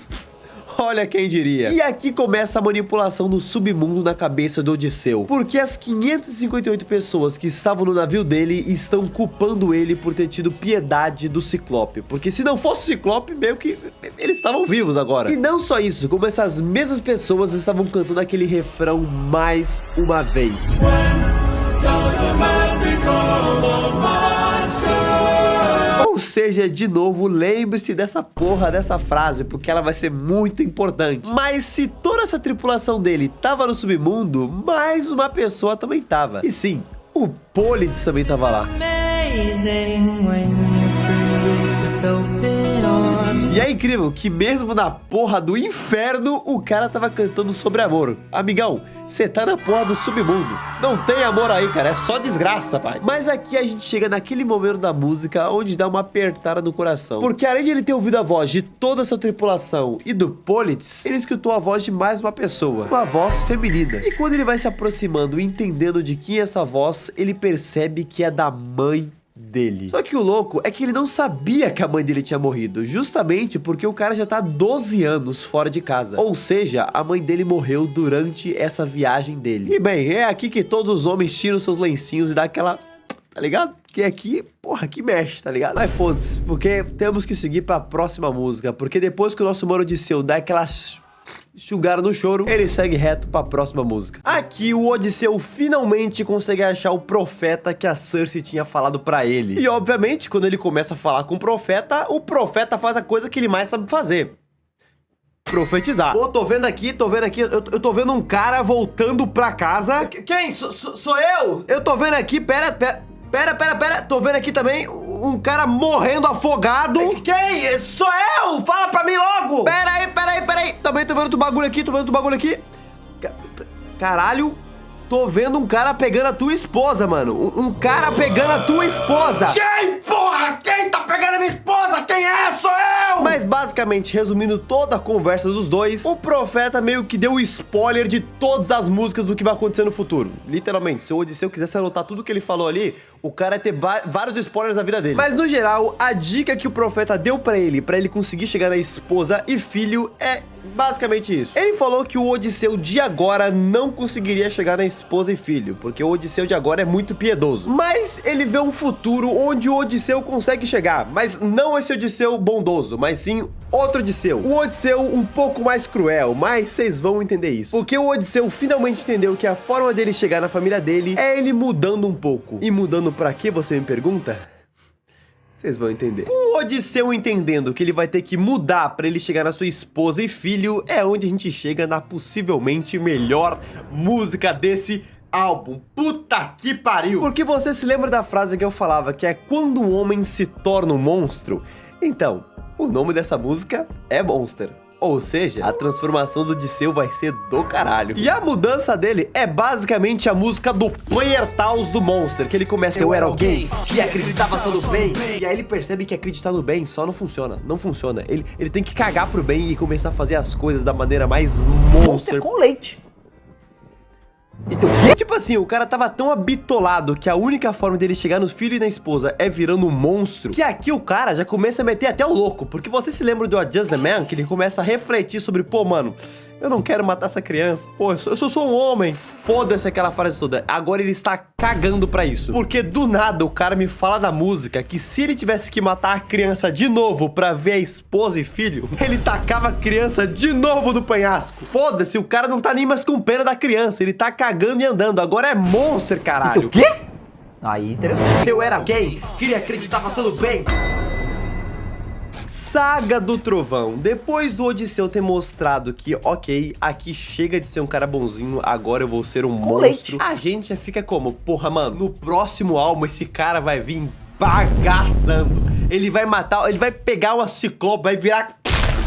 Olha quem diria. E aqui começa a manipulação do submundo na cabeça do Odisseu. Porque as 558 pessoas que estavam no navio dele estão culpando ele por ter tido piedade do Ciclope. Porque se não fosse o Ciclope, meio que eles estavam vivos agora. E não só isso, como essas mesmas pessoas estavam cantando aquele refrão mais uma vez. Ou seja, de novo, lembre-se dessa porra dessa frase, porque ela vai ser muito importante. Mas se toda essa tripulação dele tava no submundo, mais uma pessoa também tava. E sim, o Pôlides também tava lá. E é incrível que mesmo na porra do inferno, o cara tava cantando sobre amor. Amigão, você tá na porra do submundo. Não tem amor aí, cara, é só desgraça, pai. Mas aqui a gente chega naquele momento da música onde dá uma apertada no coração. Porque além de ele ter ouvido a voz de toda essa tripulação e do Pôlides, ele escutou a voz de mais uma pessoa, uma voz feminina. E quando ele vai se aproximando e entendendo de quem é essa voz, ele percebe que é da mãe dele. Só que o louco é que ele não sabia que a mãe dele tinha morrido, justamente porque o cara já tá há 12 anos fora de casa. Ou seja, a mãe dele morreu durante essa viagem dele. E bem, é aqui que todos os homens tiram seus lencinhos e dá aquela... tá ligado? Que aqui, porra, aqui mexe, tá ligado? Mas foda-se, porque temos que seguir pra próxima música, porque depois que o nosso mano Odisseu dá aquela enxugaram no choro, ele segue reto pra próxima música. Aqui o Odisseu finalmente consegue achar o profeta que a Cersei tinha falado pra ele. E obviamente, quando ele começa a falar com o profeta faz a coisa que ele mais sabe fazer: profetizar. Pô, tô vendo aqui, eu tô vendo um cara voltando pra casa. Quem? Sou eu? Eu tô vendo aqui, pera, tô vendo aqui também um cara morrendo afogado. Quem? Sou eu! Fala pra mim logo! Pera aí. Também tô vendo outro bagulho aqui, Caralho, tô vendo um cara pegando a tua esposa, mano. Um cara pegando a tua esposa. Quem, porra? Quem tá pegando a minha esposa? Quem é? Sou eu! Mas basicamente, resumindo toda a conversa dos dois, o profeta meio que deu spoiler de todas as músicas do que vai acontecer no futuro. Literalmente, se o Odisseu quisesse anotar tudo que ele falou ali, o cara ia ter vários spoilers da vida dele. Mas no geral, a dica que o profeta deu pra ele conseguir chegar na esposa e filho é basicamente isso. Ele falou que o Odisseu de agora não conseguiria chegar na esposa e filho, porque o Odisseu de agora é muito piedoso. Mas ele vê um futuro onde o Odisseu consegue chegar, mas não esse Odisseu bondoso, mas sim outro Odisseu. O Odisseu um pouco mais cruel, mas vocês vão entender isso. Porque o Odisseu finalmente entendeu que a forma dele chegar na família dele é ele mudando um pouco. E mudando pra quê, você me pergunta? Vocês vão entender. Com o Odisseu entendendo que ele vai ter que mudar pra ele chegar na sua esposa e filho, é onde a gente chega na possivelmente melhor música desse álbum. Puta que pariu! Porque você se lembra da frase que eu falava, que é quando o homem se torna um monstro? Então, o nome dessa música é Monster. Ou seja, a transformação do Odisseu vai ser do caralho. E a mudança dele é basicamente a música do Player Taos do Monster, que ele começa: eu era alguém que acreditava só no bem. E aí ele percebe que acreditar no bem só não funciona. Não funciona. Ele tem que cagar pro bem e começar a fazer as coisas da maneira mais monster com leite. Então, tipo assim, o cara tava tão habitolado que a única forma dele chegar nos filhos e na esposa é virando um monstro, que aqui o cara já começa a meter até o louco. Porque você se lembra do Just the Man, que ele começa a refletir sobre, pô, mano, eu não quero matar essa criança. Pô, eu sou um homem. Foda-se aquela frase toda. Agora ele está cagando pra isso. Porque do nada o cara me fala da música que se ele tivesse que matar a criança de novo pra ver a esposa e filho, ele tacava a criança de novo do penhasco. Foda-se, o cara não tá nem mais com pena da criança. Ele tá cagando e andando. Agora é Monster, caralho. O quê? Aí, interessante. Eu era alguém, queria acreditar passando bem. Saga do Trovão. Depois do Odisseu ter mostrado que, ok, aqui chega de ser um cara bonzinho, agora eu vou ser um monstro, a gente já fica como? Porra, mano, no próximo álbum esse cara vai vir bagaçando. Ele vai matar, ele vai pegar uma ciclope, vai virar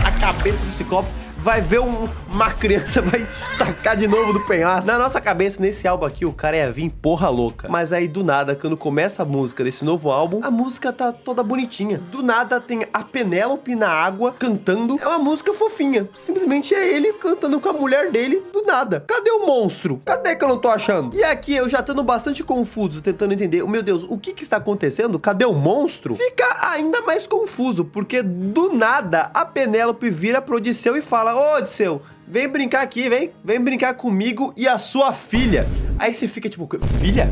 a cabeça do ciclope, vai ver uma criança, vai tacar de novo do penhasco. Na nossa cabeça, nesse álbum aqui, o cara ia vir porra louca. Mas aí, do nada, quando começa a música desse novo álbum, a música tá toda bonitinha. Do nada, tem a Penélope na água, cantando. É uma música fofinha. Simplesmente é ele cantando com a mulher dele, do nada. Cadê o monstro? Cadê que eu não tô achando? E aqui, eu já estando bastante confuso, tentando entender, meu Deus, o que está acontecendo? Cadê o monstro? Fica ainda mais confuso, porque do nada, a Penélope vira pro Odisseu e fala: ô, Odisseu, vem brincar aqui, vem brincar comigo e a sua filha. Aí você fica tipo, filha?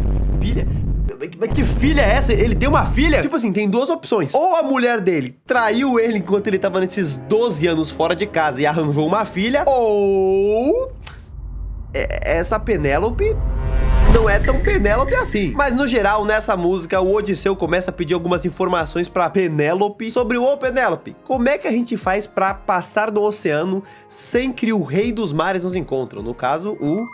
Mas que filha é essa? Ele tem uma filha? Tipo assim, tem duas opções. Ou a mulher dele traiu ele enquanto ele tava nesses 12 anos fora de casa e arranjou uma filha, ou essa Penélope não é tão Penélope assim. Mas no geral, nessa música, o Odisseu começa a pedir algumas informações pra Penélope sobre o Penélope, como é que a gente faz pra passar no oceano sem que o rei dos mares nos encontre? No caso, o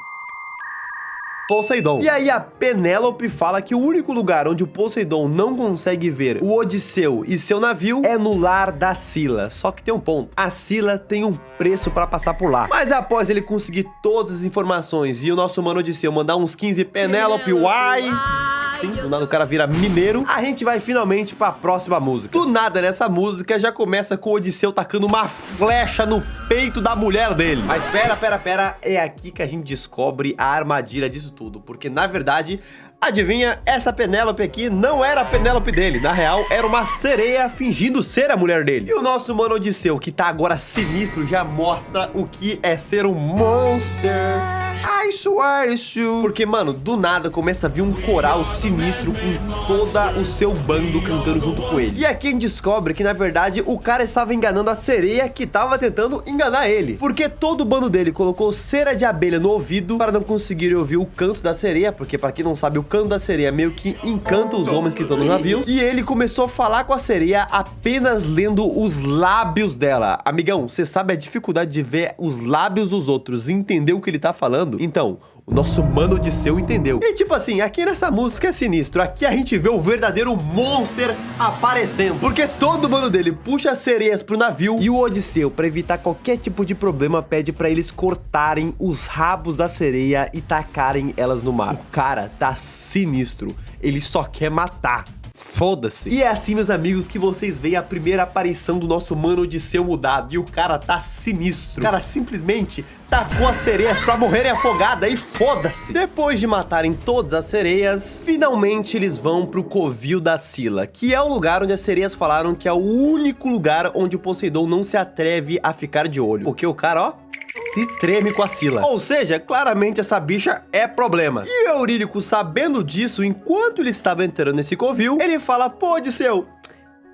Poseidon. E aí a Penélope fala que o único lugar onde o Poseidon não consegue ver o Odisseu e seu navio é no lar da Scylla. Só que tem um ponto: a Scylla tem um preço pra passar por lá. Mas após ele conseguir todas as informações e o nosso mano Odisseu mandar uns 15 Penélope, uai, sim, do nada o cara vira mineiro, a gente vai finalmente pra próxima música. Do nada, nessa música, já começa com o Odisseu tacando uma flecha no peito da mulher dele. Mas pera, é aqui que a gente descobre a armadilha disso tudo, porque na verdade, adivinha, essa Penélope aqui não era a Penélope dele. Na real, era uma sereia fingindo ser a mulher dele. E o nosso mano Odisseu, que tá agora sinistro, já mostra o que é ser um monster. I swear it's you. Porque, mano, do nada começa a vir um coral sinistro com todo o seu bando cantando junto com ele. E aqui a gente descobre que, na verdade, o cara estava enganando a sereia que tava tentando enganar ele. Porque todo o bando dele colocou cera de abelha no ouvido para não conseguir ouvir o canto da sereia, porque pra quem não sabe, o canto da sereia meio que encanta os homens que estão nos navios. E ele começou a falar com a sereia apenas lendo os lábios dela. Amigão, você sabe a dificuldade de ver os lábios dos outros e entender o que ele tá falando? Então, o nosso mano Odisseu entendeu. E tipo assim, aqui nessa música é sinistro. Aqui a gente vê o verdadeiro monster aparecendo. Porque todo mano dele puxa as sereias pro navio. E o Odisseu, pra evitar qualquer tipo de problema, pede pra eles cortarem os rabos da sereia e tacarem elas no mar. O cara tá sinistro. Ele só quer matar. Foda-se. E é assim, meus amigos, que vocês veem a primeira aparição do nosso mano Odisseu mudado. E o cara tá sinistro. O cara simplesmente tacou as sereias pra morrerem afogadas e foda-se. Depois de matarem todas as sereias, finalmente eles vão pro Covil da Scylla, que é o lugar onde as sereias falaram que é o único lugar onde o Poseidon não se atreve a ficar de olho. Porque o cara, ó, se treme com a Scylla. Ou seja, claramente essa bicha é problema. E o Eurílico, sabendo disso, enquanto ele estava entrando nesse covil, ele fala: pô, Odisseu,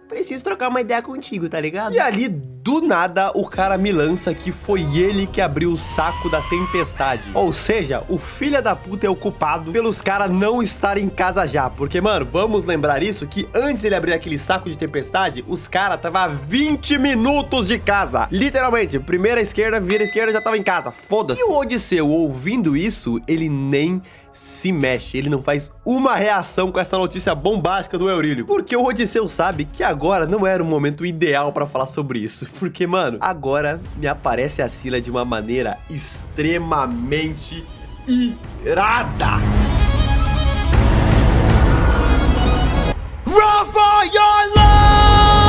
preciso trocar uma ideia contigo, tá ligado? E ali, do nada, o cara me lança que foi ele que abriu o saco da tempestade. Ou seja, o filho da puta é o culpado pelos caras não estarem em casa já. Porque, mano, vamos lembrar isso, que antes ele abrir aquele saco de tempestade, os caras estavam a 20 minutos de casa. Literalmente, primeira esquerda, vira esquerda, já tava em casa. Foda-se. E o Odisseu, ouvindo isso, ele nem se mexe. Ele não faz uma reação com essa notícia bombástica do Eurílico. Porque o Odisseu sabe que agora não era o momento ideal pra falar sobre isso. Porque, mano, agora me aparece a Scylla de uma maneira extremamente irada. Run for your life!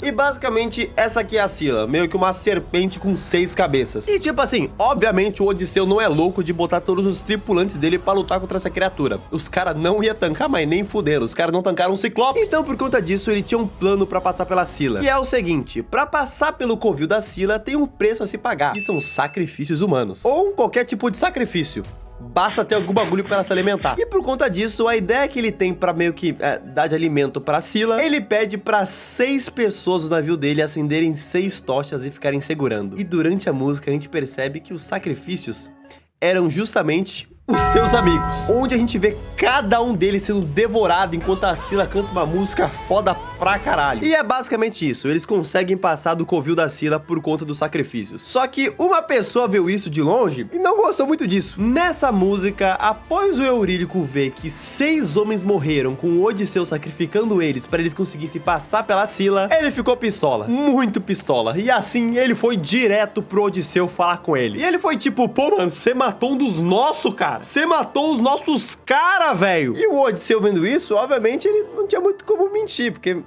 E basicamente essa aqui é a Scylla, meio que uma serpente com 6 cabeças. E tipo assim, obviamente o Odisseu não é louco de botar todos os tripulantes dele pra lutar contra essa criatura. Os caras não iam tancar, mas nem fuderam. Os caras não tancaram um ciclope. Então por conta disso ele tinha um plano pra passar pela Scylla. E é o seguinte, pra passar pelo covil da Scylla tem um preço a se pagar, que são sacrifícios humanos. Ou qualquer tipo de sacrifício. Basta ter algum bagulho para ela se alimentar. E por conta disso, a ideia que ele tem pra meio que dar de alimento pra Scylla, ele pede pra 6 pessoas do navio dele acenderem 6 tochas e ficarem segurando. E durante a música a gente percebe que os sacrifícios eram justamente os seus amigos, onde a gente vê cada um deles sendo devorado enquanto a Scylla canta uma música foda pra caralho. E é basicamente isso, eles conseguem passar do covil da Scylla por conta dos sacrifícios. Só que uma pessoa viu isso de longe e não gostou muito disso. Nessa música, após o Eurílico ver que 6 homens morreram com o Odisseu sacrificando eles para eles conseguissem passar pela Scylla, ele ficou pistola, muito pistola. E assim, ele foi direto pro Odisseu falar com ele. E ele foi tipo: pô, mano, você matou um dos nossos, cara. Você matou os nossos caras, velho. E o Odisseu vendo isso, obviamente, ele não tinha muito como mentir, porque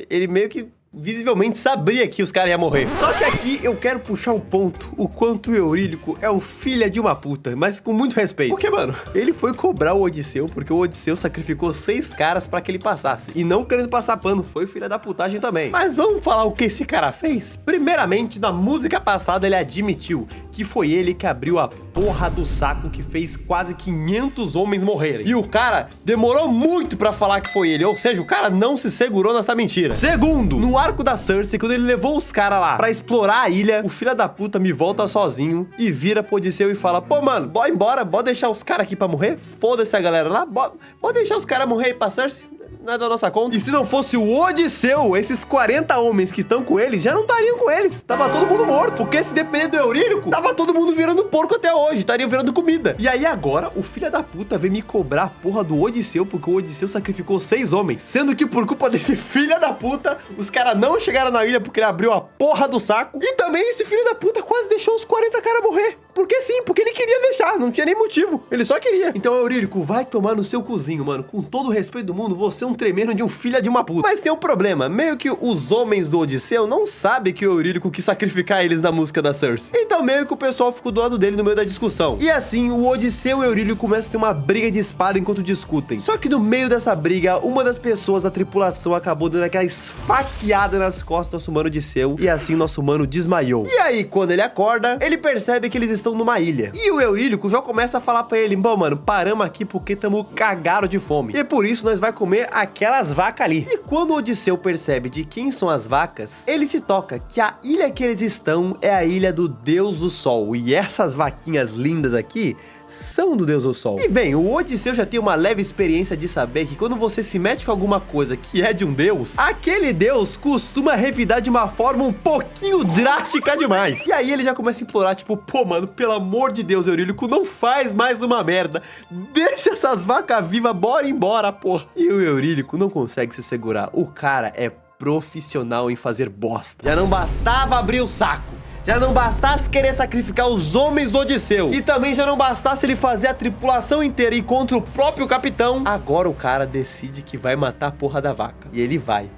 ele meio que visivelmente sabia que os caras iam morrer. Só que aqui eu quero puxar um ponto, o quanto o Eurílico é o filho de uma puta, mas com muito respeito. Porque, mano, ele foi cobrar o Odisseu porque o Odisseu sacrificou 6 caras pra que ele passasse. E não querendo passar pano, foi filha da putagem também. Mas vamos falar o que esse cara fez? Primeiramente, na música passada ele admitiu que foi ele que abriu a porra do saco que fez quase 500 homens morrerem. E o cara demorou muito pra falar que foi ele, ou seja, o cara não se segurou nessa mentira. Segundo, no arco da Cersei, quando ele levou os caras lá pra explorar a ilha, o filho da puta me volta sozinho e vira pro Odisseu e fala: pô, mano, bora embora, bora deixar os caras aqui pra morrer? Foda-se a galera lá, bora deixar os caras morrer aí pra Cersei? Não é da nossa conta. E se não fosse o Odisseu, esses 40 homens que estão com ele já não estariam com eles. Tava todo mundo morto. Porque se depender do Eurílico, tava todo mundo virando porco até hoje. Estariam virando comida. E aí agora, o filho da puta vem me cobrar a porra do Odisseu porque o Odisseu sacrificou 6 homens. Sendo que por culpa desse filho da puta, os caras não chegaram na ilha porque ele abriu a porra do saco. E também esse filho da puta quase deixou os 40 caras morrer. Porque sim, porque ele queria deixar. Não tinha nem motivo. Ele só queria. Então, Eurílico, vai tomar no seu cozinho, mano. Com todo o respeito do mundo, você é um tremendo de um filho de uma puta. Mas tem um problema. Meio que os homens do Odisseu não sabem que o Eurílico quis sacrificar eles na música da Cersei. Então, meio que o pessoal ficou do lado dele no meio da discussão. E assim, o Odisseu e o Eurílico começam a ter uma briga de espada enquanto discutem. Só que no meio dessa briga, uma das pessoas da tripulação acabou dando aquela esfaqueada nas costas do nosso mano Odisseu. E assim, nosso mano desmaiou. E aí, quando ele acorda, ele percebe que eles estão estão numa ilha. E o Eurílico já começa a falar pra ele, bom, mano, paramos aqui porque tamo cagado de fome. E por isso nós vai comer aquelas vacas ali. E quando o Odisseu percebe de quem são as vacas, ele se toca que a ilha que eles estão é a ilha do Deus do Sol. E essas vaquinhas lindas aqui são do Deus do Sol. E bem, o Odisseu já tem uma leve experiência de saber que quando você se mete com alguma coisa que é de um deus, aquele deus costuma revidar de uma forma um pouquinho drástica demais. E aí ele já começa a implorar, tipo, pô, mano, pelo amor de Deus, Eurílico, não faz mais uma merda. Deixa essas vacas vivas, bora embora, porra. E o Eurílico não consegue se segurar. O cara é profissional em fazer bosta. Já não bastava abrir o saco. Já não bastasse querer sacrificar os homens do Odisseu, e também já não bastasse ele fazer a tripulação inteira ir contra o próprio capitão, agora o cara decide que vai matar a porra da vaca. E ele vai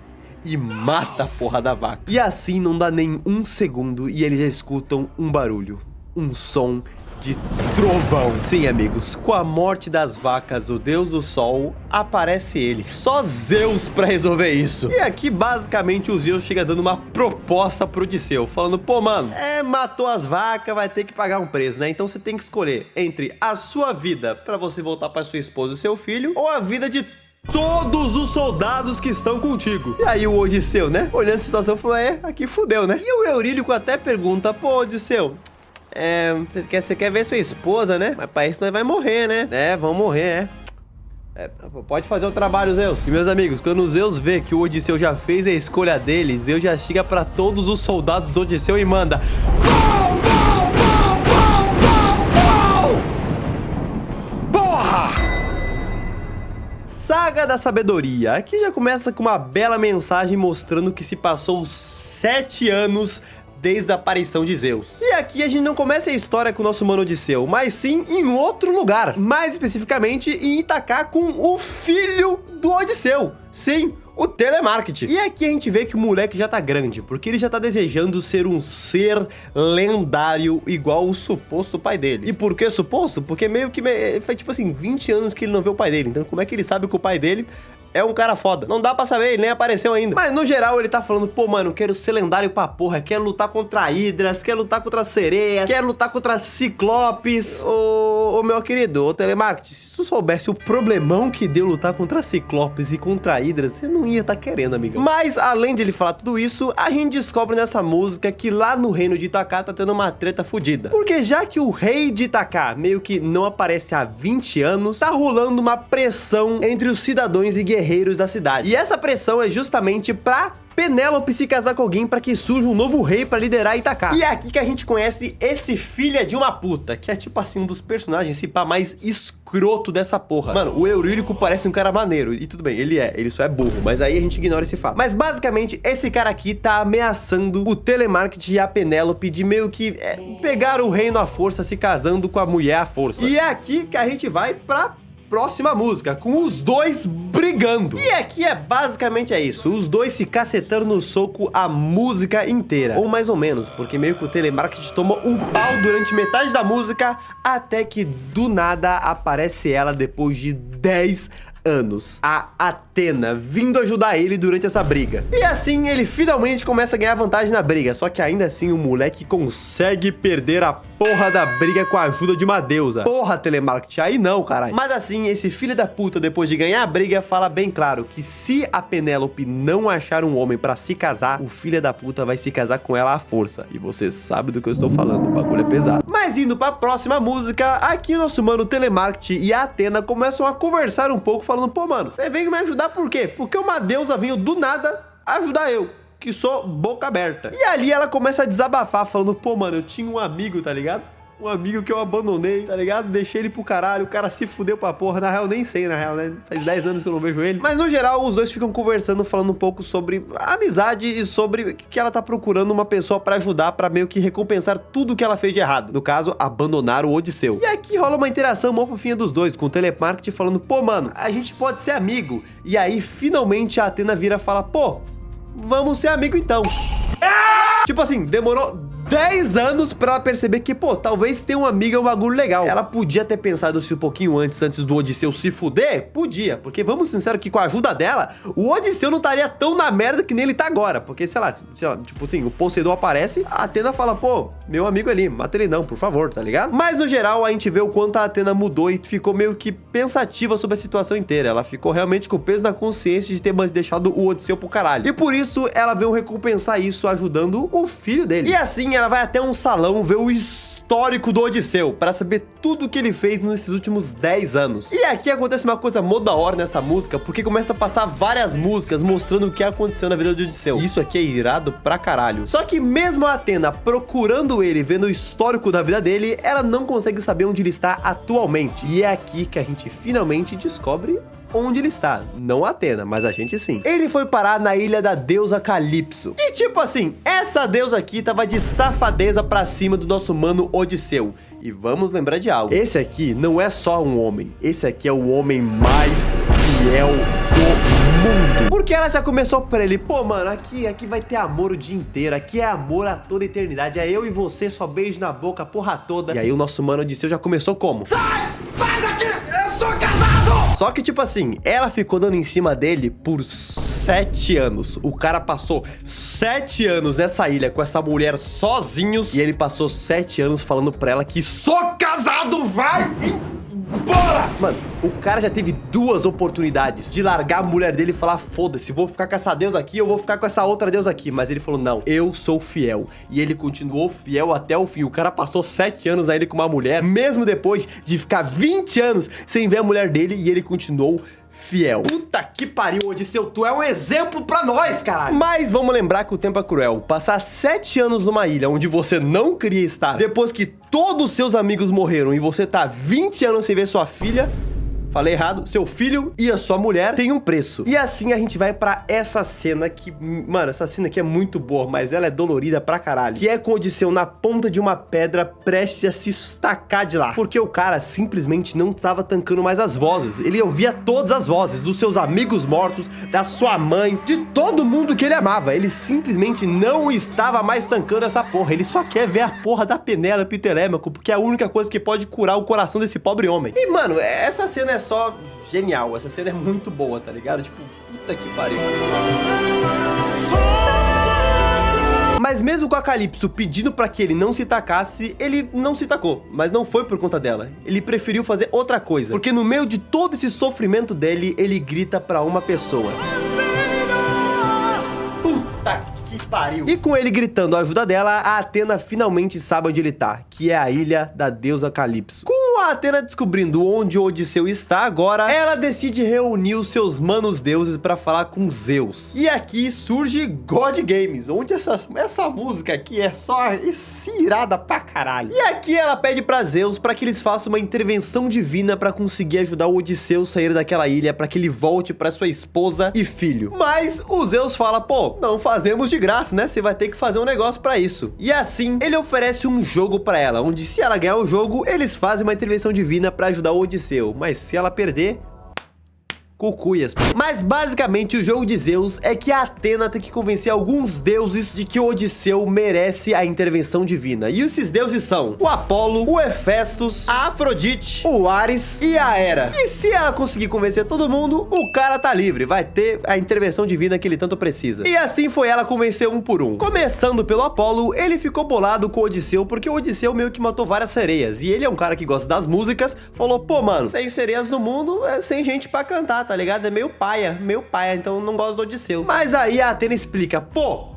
e mata a porra da vaca. E assim não dá nem um segundo e eles já escutam um barulho, um som de trovão. Sim, amigos, com a morte das vacas, o Deus do Sol, aparece ele. Só Zeus pra resolver isso. E aqui, basicamente, o Zeus chega dando uma proposta pro Odisseu, falando, pô, mano, matou as vacas, vai ter que pagar um preço, né? Então você tem que escolher entre a sua vida pra você voltar pra sua esposa e seu filho, ou a vida de todos os soldados que estão contigo. E aí o Odisseu, né, olhando a situação, falou, aqui fudeu, né? E o Eurílico até pergunta, pô, Odisseu, você quer ver sua esposa, né? Mas pra isso nós vai morrer, né? Vamos morrer, pode fazer o trabalho, Zeus. E meus amigos, quando o Zeus vê que o Odisseu já fez a escolha dele, Zeus já chega pra todos os soldados do Odisseu e manda: porra! Saga da Sabedoria. Aqui já começa com uma bela mensagem mostrando que se passou 7 anos desde a aparição de Zeus. E aqui a gente não começa a história com o nosso mano Odisseu, mas sim em outro lugar. Mais especificamente em Itaca, com o filho do Odisseu. Sim, o Telemarket. E aqui a gente vê que o moleque já tá grande, porque ele já tá desejando ser um ser lendário igual o suposto pai dele. E por que suposto? Porque meio que foi tipo assim, 20 anos que ele não vê o pai dele. Então como é que ele sabe que o pai dele é um cara foda? Não dá pra saber, ele nem apareceu ainda. Mas no geral ele tá falando, pô, mano, quero ser lendário pra porra, quero lutar contra hidras, quero lutar contra sereias, quero lutar contra ciclopes. Ô meu querido, ô Telemarket, se tu soubesse o problemão que deu lutar contra ciclopes e contra hidras, você não ia tá querendo, amiga. Mas além de ele falar tudo isso, a gente descobre nessa música que lá no reino de Itaca tá tendo uma treta fodida. Porque já que o rei de Itaca meio que não aparece há 20 anos, tá rolando uma pressão entre os cidadãos e guerreiros da cidade. E essa pressão é justamente pra Penélope se casar com alguém pra que surja um novo rei pra liderar Itaca. E é aqui que a gente conhece esse filho de uma puta, que é tipo assim um dos personagens, se pá, mais escroto dessa porra. Mano, o Eurílico parece um cara maneiro, e tudo bem, ele só é burro, mas aí a gente ignora esse fato. Mas basicamente, esse cara aqui tá ameaçando o Telemarket e a Penélope de meio que pegar o reino à força, se casando com a mulher à força. E é aqui que a gente vai pra próxima música, com os dois brigando. E aqui basicamente isso, os dois se cacetando no soco a música inteira. Ou mais ou menos, porque meio que o Telemarket toma um pau durante metade da música, até que do nada aparece ela depois de 10 anos, a Atena, vindo ajudar ele durante essa briga. E assim ele finalmente começa a ganhar vantagem na briga, só que ainda assim o moleque consegue perder a porra da briga com a ajuda de uma deusa. Porra, Telemarket, aí não, caralho. Mas assim, esse filho da puta, depois de ganhar a briga, fala bem claro que se a Penélope não achar um homem pra se casar, o filho da puta vai se casar com ela à força. E você sabe do que eu estou falando, o bagulho é pesado. Mas indo pra próxima música, aqui nosso mano Telemarket e a Atena começam a conversar um pouco, falando, pô, mano, você veio me ajudar por quê? Porque uma deusa veio do nada ajudar eu, que sou boca aberta. E ali ela começa a desabafar, falando, pô, mano, eu tinha um amigo, tá ligado? Um amigo que eu abandonei, tá ligado? Deixei ele pro caralho, o cara se fudeu pra porra. Na real, nem sei, na real, né? Faz 10 anos que eu não vejo ele. Mas no geral, os dois ficam conversando, falando um pouco sobre a amizade e sobre que ela tá procurando uma pessoa pra ajudar, pra meio que recompensar tudo que ela fez de errado. No caso, abandonar o Odisseu. E aqui rola uma interação mó fofinha dos dois, com o Telemarket falando, pô, mano, a gente pode ser amigo. E aí, finalmente, a Atena vira e fala, pô, vamos ser amigo então. Tipo assim, demorou 10 anos pra ela perceber que, pô, talvez ter uma amiga é um bagulho legal. Ela podia ter pensado isso um pouquinho antes do Odisseu se fuder? Podia, porque vamos ser sinceros que com a ajuda dela, o Odisseu não estaria tão na merda que nem ele tá agora. Porque, sei lá, tipo assim, o Poseidon aparece, a Athena fala, pô, meu amigo ali, mata ele não, por favor, tá ligado? Mas no geral, a gente vê o quanto a Athena mudou e ficou meio que pensativa sobre a situação inteira. Ela ficou realmente com o peso na consciência de ter deixado o Odisseu pro caralho. E por isso, ela veio recompensar isso ajudando o filho dele. E assim, ela vai até um salão ver o histórico do Odisseu, pra saber tudo que ele fez nesses últimos 10 anos. E aqui acontece uma coisa mó da hora nessa música, porque começa a passar várias músicas mostrando o que aconteceu na vida do Odisseu. Isso aqui é irado pra caralho. Só que mesmo a Athena procurando ele, vendo o histórico da vida dele, ela não consegue saber onde ele está atualmente. E é aqui que a gente finalmente descobre onde ele está. Não a Athena, mas a gente sim. Ele foi parar na ilha da deusa Calypso. E tipo assim, essa deusa aqui tava de safadeza pra cima do nosso mano Odisseu. E vamos lembrar de algo. Esse aqui não é só um homem. Esse aqui é o homem mais fiel do mundo. Porque ela já começou pra ele. Pô, mano, aqui vai ter amor o dia inteiro. Aqui é amor a toda eternidade. É eu e você, só beijo na boca, a porra toda. E aí o nosso mano Odisseu já começou como? Sai! Sai daqui! Eu sou casado! Só que, tipo assim, ela ficou dando em cima dele por 7 anos. O cara passou 7 anos nessa ilha com essa mulher sozinhos. E ele passou 7 anos falando pra ela que só casado vai embora! Mano, o cara já teve 2 oportunidades de largar a mulher dele e falar, foda-se, vou ficar com essa deusa aqui, eu vou ficar com essa outra deusa aqui. Mas ele falou, não, eu sou fiel. E ele continuou fiel até o fim. O cara passou 7 anos a ele com uma mulher, mesmo depois de ficar 20 anos sem ver a mulher dele, e ele continuou fiel. Puta que pariu, Odisseu, tu é um exemplo pra nós, caralho. Mas vamos lembrar que o tempo é cruel. Passar 7 anos numa ilha onde você não queria estar, depois que todos os seus amigos morreram e você tá 20 anos sem ver sua filha... Falei errado, seu filho e a sua mulher tem um preço. E assim a gente vai pra essa cena que... Mano, essa cena aqui é muito boa, mas ela é dolorida pra caralho. Que é com o Odisseu na ponta de uma pedra, prestes a se estacar de lá. Porque o cara simplesmente não tava tancando mais as vozes. Ele ouvia todas as vozes dos seus amigos mortos, da sua mãe, de todo mundo que ele amava. Ele simplesmente não estava mais tancando essa porra. Ele só quer ver a porra da Penélope e Telêmaco, porque é a única coisa que pode curar o coração desse pobre homem. E, mano, essa cena é só genial. Essa cena é muito boa, tá ligado? Tipo, puta que pariu. Mas mesmo com a Calypso pedindo pra que ele não se tacasse, ele não se tacou. Mas não foi por conta dela. Ele preferiu fazer outra coisa. Porque no meio de todo esse sofrimento dele, ele grita pra uma pessoa. Puta que pariu. E com ele gritando a ajuda dela, a Athena finalmente sabe onde ele tá, que é a ilha da deusa Calypso. Com a Athena descobrindo onde o Odisseu está agora, ela decide reunir os seus manos deuses pra falar com Zeus. E aqui surge God Games, onde essa música aqui é só irada pra caralho. E aqui ela pede pra Zeus pra que eles façam uma intervenção divina pra conseguir ajudar o Odisseu a sair daquela ilha, pra que ele volte pra sua esposa e filho. Mas o Zeus fala, pô, não fazemos de graça, né? Você vai ter que fazer um negócio pra isso. E assim, ele oferece um jogo pra ela, onde se ela ganhar o jogo, eles fazem uma intervenção divina pra ajudar o Odisseu. Mas se ela perder... cucuias. Mas basicamente o jogo de Zeus é que a Athena tem que convencer alguns deuses de que o Odisseu merece a intervenção divina. E esses deuses são o Apolo, o Hefestos, a Afrodite, o Ares e a Hera. E se ela conseguir convencer todo mundo, o cara tá livre, vai ter a intervenção divina que ele tanto precisa. E assim foi ela convencer um por um. Começando pelo Apolo, ele ficou bolado com o Odisseu porque o Odisseu meio que matou várias sereias. E ele é um cara que gosta das músicas, falou, pô, mano, sem sereias no mundo, é sem gente pra cantar, tá ligado? É meio paia, então não gosto do Odisseu. Mas aí a Athena explica, pô,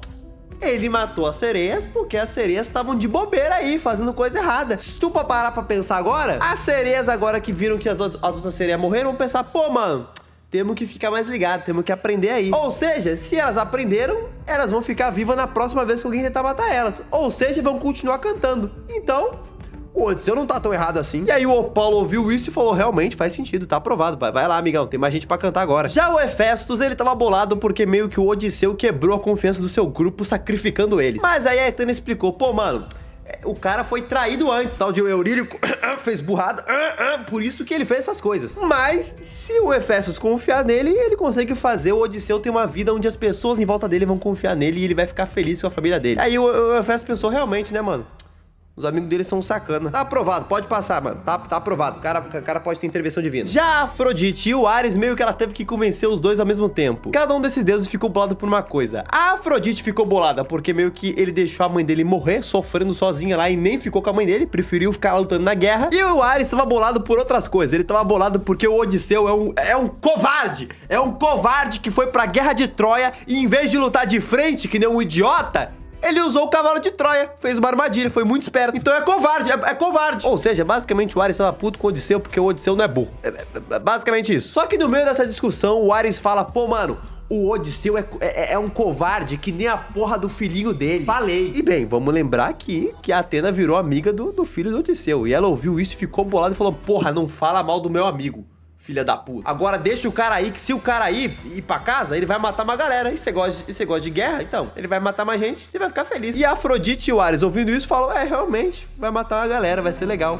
ele matou as sereias porque as sereias estavam de bobeira aí, fazendo coisa errada. Se tu parar pra pensar agora, as sereias agora que viram que as outras sereias morreram, vão pensar, pô, mano, temos que ficar mais ligados, temos que aprender aí. Ou seja, se elas aprenderam, elas vão ficar vivas na próxima vez que alguém tentar matar elas. Ou seja, vão continuar cantando. Então... o Odisseu não tá tão errado assim. E aí o Apolo ouviu isso e falou, realmente, faz sentido, tá aprovado. Vai lá, amigão, tem mais gente pra cantar agora. Já o Hefestos, ele tava bolado porque meio que o Odisseu quebrou a confiança do seu grupo, sacrificando eles. Mas aí a Athena explicou, pô, mano, O cara foi traído antes. Tal de Eurílico fez burrada. Por isso que ele fez essas coisas. Mas, se o Hefestos confiar nele, ele consegue fazer o Odisseu ter uma vida onde as pessoas em volta dele vão confiar nele e ele vai ficar feliz com a família dele. Aí o Hefestos pensou, realmente, né, mano? Os amigos dele são sacana. Tá aprovado, pode passar, mano. Tá aprovado. O cara pode ter intervenção divina. Já a Afrodite e o Ares, meio que ela teve que convencer os dois ao mesmo tempo. Cada um desses deuses ficou bolado por uma coisa. A Afrodite ficou bolada porque meio que ele deixou a mãe dele morrer, sofrendo sozinha lá e nem ficou com a mãe dele. Preferiu ficar lutando na guerra. E o Ares tava bolado por outras coisas. Ele tava bolado porque o Odisseu é um covarde. É um covarde que foi pra guerra de Troia e em vez de lutar de frente, que nem um idiota, ele usou o cavalo de Troia, fez uma armadilha, foi muito esperto. Então é covarde, é covarde. Ou seja, basicamente o Ares estava puto com o Odisseu porque o Odisseu não é burro. É basicamente isso. Só que no meio dessa discussão, o Ares fala, pô, mano, o Odisseu é um covarde que nem a porra do filhinho dele. Falei. E bem, vamos lembrar aqui que a Atena virou amiga do filho do Odisseu. E ela ouviu isso, ficou bolada e falou, porra, não fala mal do meu amigo, filha da puta. Agora deixa o cara aí, que se o cara ir pra casa, ele vai matar uma galera. E você gosta de guerra? Então, ele vai matar mais gente, você vai ficar feliz. E a Afrodite e o Ares, ouvindo isso, falam, realmente, vai matar uma galera, vai ser legal.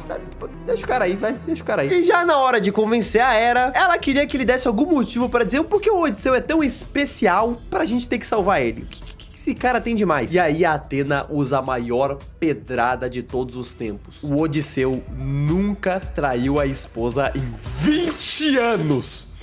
Deixa o cara aí, vai, deixa o cara aí. E já na hora de convencer a Hera, ela queria que ele desse algum motivo pra dizer por que o Odisseu é tão especial pra gente ter que salvar ele. O que esse cara tem demais? E aí a Atena usa a maior pedrada de todos os tempos. O Odisseu nunca traiu a esposa em 20 anos.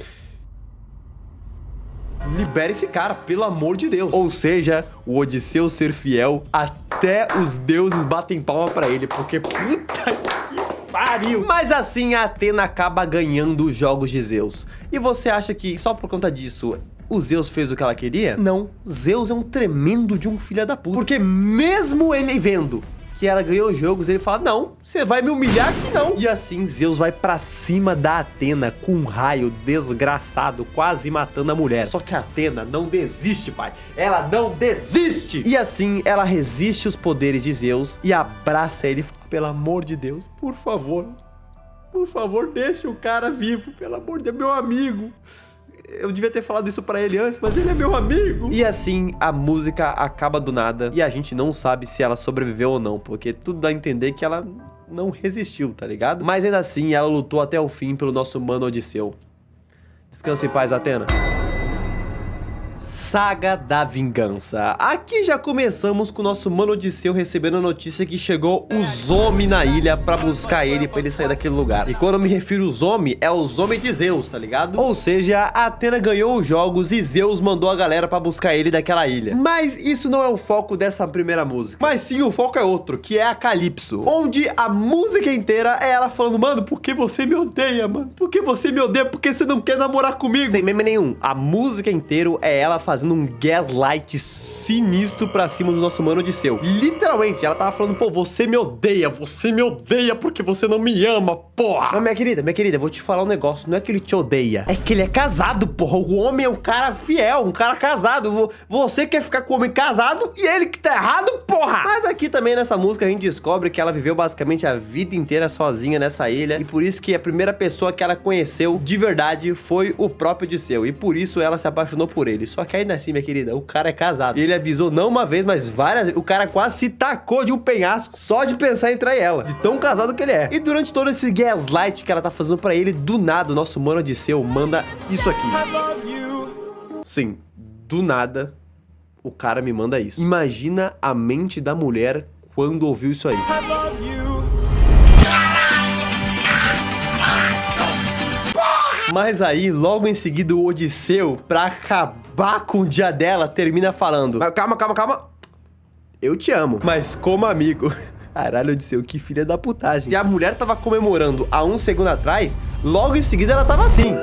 Libera esse cara, pelo amor de Deus. Ou seja, o Odisseu ser fiel, até os deuses batem palma pra ele, porque puta que pariu. Mas assim a Atena acaba ganhando os jogos de Zeus. E você acha que só por conta disso o Zeus fez o que ela queria? Não. Zeus é um tremendo de um filho da puta. Porque mesmo ele vendo que ela ganhou os jogos, ele fala, não, você vai me humilhar aqui não. E assim, Zeus vai pra cima da Atena com um raio desgraçado, quase matando a mulher. Só que a Atena não desiste, pai. Ela não desiste. E assim, ela resiste os poderes de Zeus e abraça ele e fala, pelo amor de Deus, por favor, deixa o cara vivo, pelo amor de Deus, meu amigo. Eu devia ter falado isso pra ele antes, mas ele é meu amigo. E assim, a música acaba do nada e a gente não sabe se ela sobreviveu ou não, porque tudo dá a entender que ela não resistiu, tá ligado? Mas ainda assim, ela lutou até o fim pelo nosso mano Odisseu. Descanse em paz, Atena. Saga da Vingança. Aqui já começamos com o nosso mano Odisseu recebendo a notícia que chegou os homens na ilha pra buscar ele, pra ele sair daquele lugar. E quando eu me refiro aos homens, é os homens de Zeus, tá ligado? Ou seja, a Atena ganhou os jogos e Zeus mandou a galera pra buscar ele daquela ilha. Mas isso não é o foco dessa primeira música. Mas sim, o foco é outro, que é a Calypso. Onde a música inteira é ela falando, mano, por que você me odeia, mano? Por que você me odeia? Por que você não quer namorar comigo? Sem meme nenhum. A música inteira é ela fazendo um gaslight sinistro pra cima do nosso mano Odisseu. Literalmente, ela tava falando, pô, você me odeia porque você não me ama, porra. Mas minha querida, eu vou te falar um negócio, não é que ele te odeia, é que ele é casado, porra. O homem é um cara fiel, um cara casado. Você quer ficar com o homem casado e ele que tá errado, porra. Mas aqui também nessa música a gente descobre que ela viveu basicamente a vida inteira sozinha nessa ilha e por isso que a primeira pessoa que ela conheceu de verdade foi o próprio Odisseu e por isso ela se apaixonou por ele. Só que ainda assim, minha querida, o cara é casado. E ele avisou não uma vez, mas várias vezes. O cara quase se tacou de um penhasco só de pensar em trair ela. De tão casado que ele é. E durante todo esse gaslight que ela tá fazendo pra ele, do nada, o nosso mano Odisseu manda isso aqui. Sim, do nada, o cara me manda isso. Imagina a mente da mulher quando ouviu isso aí. Mas aí, logo em seguida, o Odisseu, pra acabar com o dia dela, termina falando, calma, eu te amo, mas como amigo. Caralho, Odisseu, que filha da putagem. Se a mulher tava comemorando há um segundo atrás, logo em seguida ela tava assim.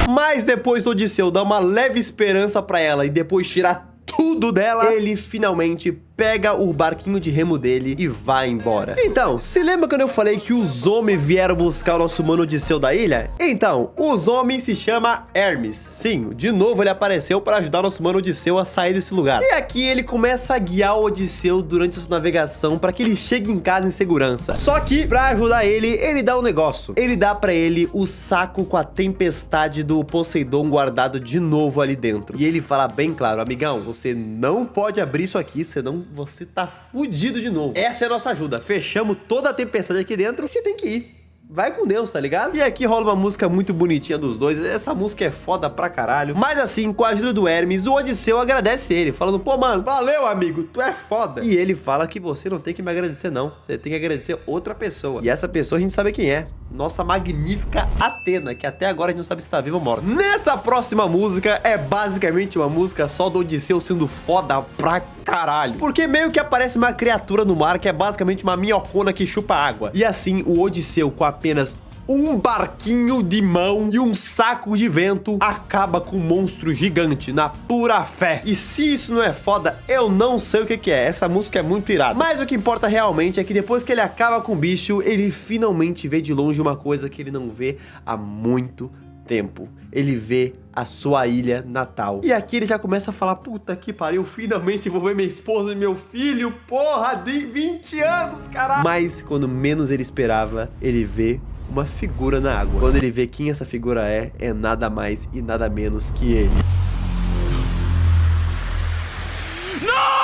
Mas depois do Odisseu dar uma leve esperança pra ela e depois tirar tudo dela, ele finalmente pega o barquinho de remo dele e vai embora. Então, se lembra quando eu falei que os homens vieram buscar o nosso mano Odisseu da ilha? Então, os homens se chama Hermes. Sim, de novo ele apareceu para ajudar o nosso mano Odisseu a sair desse lugar. E aqui ele começa a guiar o Odisseu durante a sua navegação para que ele chegue em casa em segurança. Só que, para ajudar ele dá um negócio. Ele dá para ele o saco com a tempestade do Poseidon guardado de novo ali dentro. E ele fala bem claro: amigão, você não pode abrir isso aqui, senão você tá fudido de novo. Essa é a nossa ajuda. Fechamos toda a tempestade aqui dentro e você tem que ir. Vai com Deus, tá ligado? E aqui rola uma música muito bonitinha dos dois. Essa música é foda pra caralho. Mas assim, com a ajuda do Hermes, o Odisseu agradece ele, falando: pô, mano, valeu, amigo, tu é foda. E ele fala que você não tem que me agradecer, não. Você tem que agradecer outra pessoa. E essa pessoa a gente sabe quem é. Nossa magnífica Atena, que até agora a gente não sabe se tá viva ou morta. Nessa próxima música, é basicamente uma música só do Odisseu sendo foda pra caralho. Porque meio que aparece uma criatura no mar que é basicamente uma minhocona que chupa água. E assim, o Odisseu, com apenas um barquinho de mão e um saco de vento, acaba com um monstro gigante na pura fé. E se isso não é foda, eu não sei o que é. Essa música é muito irada. Mas o que importa realmente é que depois que ele acaba com o bicho, ele finalmente vê de longe uma coisa que ele não vê há muito tempo. Ele vê a sua ilha natal. E aqui ele já começa a falar: puta que pariu, finalmente vou ver minha esposa e meu filho, porra, de 20 anos, caralho. Mas quando menos ele esperava, ele vê uma figura na água. Quando ele vê quem essa figura é nada mais e nada menos que ele.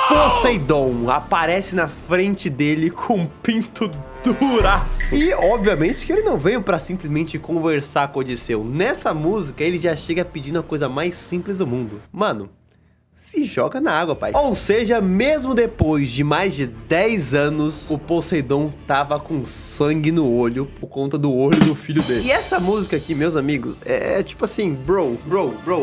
Poseidon aparece na frente dele com um pinto duraço. E obviamente que ele não veio pra simplesmente conversar com Odisseu. Nessa música ele já chega pedindo a coisa mais simples do mundo: mano, se joga na água, pai. Ou seja, mesmo depois de mais de 10 anos, o Poseidon tava com sangue no olho por conta do olho do filho dele. E essa música aqui, meus amigos, é tipo assim, bro,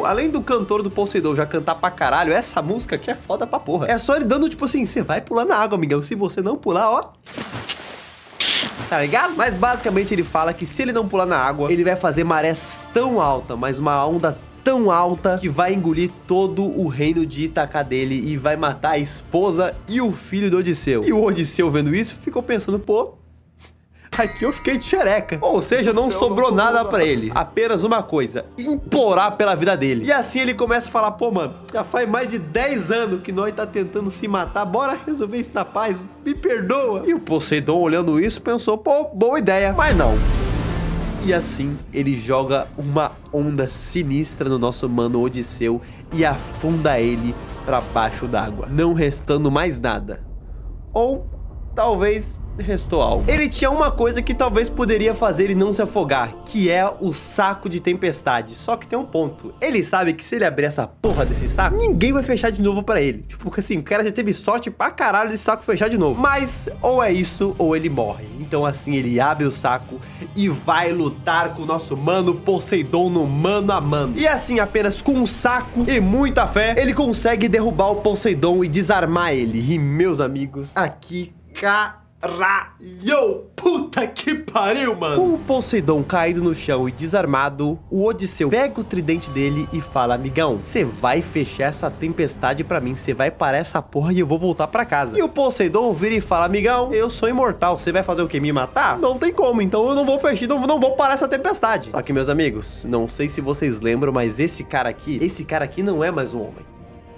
além do cantor do Poseidon já cantar pra caralho, essa música aqui é foda pra porra. É só ele dando tipo assim: você vai pular na água, amigão. Se você não pular, ó, tá ligado? Mas basicamente ele fala que se ele não pular na água, ele vai fazer marés tão alta, mas uma onda tão alta, que vai engolir todo o reino de Ítaca dele e vai matar a esposa e o filho do Odisseu. E o Odisseu, vendo isso, ficou pensando: pô, aqui eu fiquei de xereca. Ou seja, não sobrou nada pra ele. Apenas uma coisa: implorar pela vida dele. E assim ele começa a falar: pô, mano, já faz mais de 10 anos que nós tá tentando se matar. Bora resolver isso na paz. Me perdoa. E o Poseidon, olhando isso, pensou: pô, boa ideia. Mas não. E assim, ele joga uma onda sinistra no nosso mano Odisseu e afunda ele pra baixo d'água, não restando mais nada. Ou talvez restou algo. Ele tinha uma coisa que talvez poderia fazer ele não se afogar, que é o saco de tempestade. Só que tem um ponto: ele sabe que se ele abrir essa porra desse saco, ninguém vai fechar de novo pra ele. Tipo, porque assim, o cara já teve sorte pra caralho desse saco fechar de novo. Mas ou é isso ou ele morre. Então assim, ele abre o saco e vai lutar com o nosso mano Poseidon no mano a mano. E assim, apenas com um saco e muita fé, ele consegue derrubar o Poseidon e desarmar ele. E meus amigos, aqui caralho, puta que pariu, mano. Com o Poseidon caído no chão e desarmado, o Odisseu pega o tridente dele e fala: amigão, você vai fechar essa tempestade pra mim, você vai parar essa porra e eu vou voltar pra casa. E o Poseidon vira e fala: amigão, eu sou imortal, você vai fazer o quê? Me matar? Não tem como, então eu não vou fechar, não vou parar essa tempestade. Só que, meus amigos, não sei se vocês lembram, mas esse cara aqui não é mais um homem.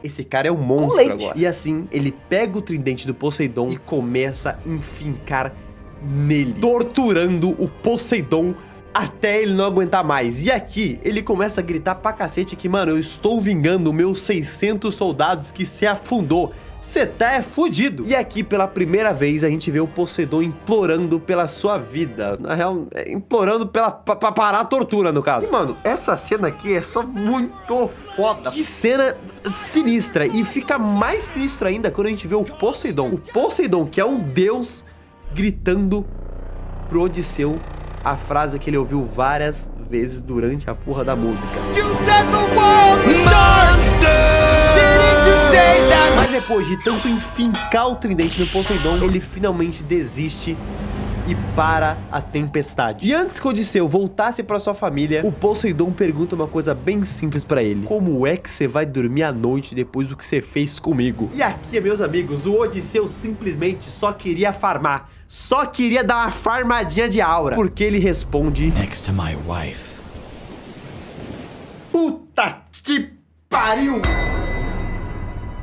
Esse cara é um monstro agora. E assim, ele pega o tridente do Poseidon e começa a enfincar nele, torturando o Poseidon até ele não aguentar mais. E aqui, ele começa a gritar pra cacete que, mano, eu estou vingando meus 600 soldados que se afundou. Cê tá fudido. E aqui, pela primeira vez, a gente vê o Poseidon implorando pela sua vida. Na real, implorando pra parar a tortura, no caso. E, mano, essa cena aqui é só muito foda. Que cena sinistra. E fica mais sinistro ainda quando a gente vê o Poseidon. O Poseidon, que é um deus, gritando pro Odisseu a frase que ele ouviu várias vezes durante a porra da música. You said the world was monster. Didn't you say that? Mas depois de tanto enfincar o tridente no Poseidon, ele finalmente desiste e para a tempestade. E antes que Odisseu voltasse para sua família, o Poseidon pergunta uma coisa bem simples para ele: como é que você vai dormir à noite depois do que você fez comigo? E aqui, meus amigos, o Odisseu simplesmente só queria farmar. Só queria dar uma farmadinha de aura. Porque ele responde: Next to my wife. puta que pariu!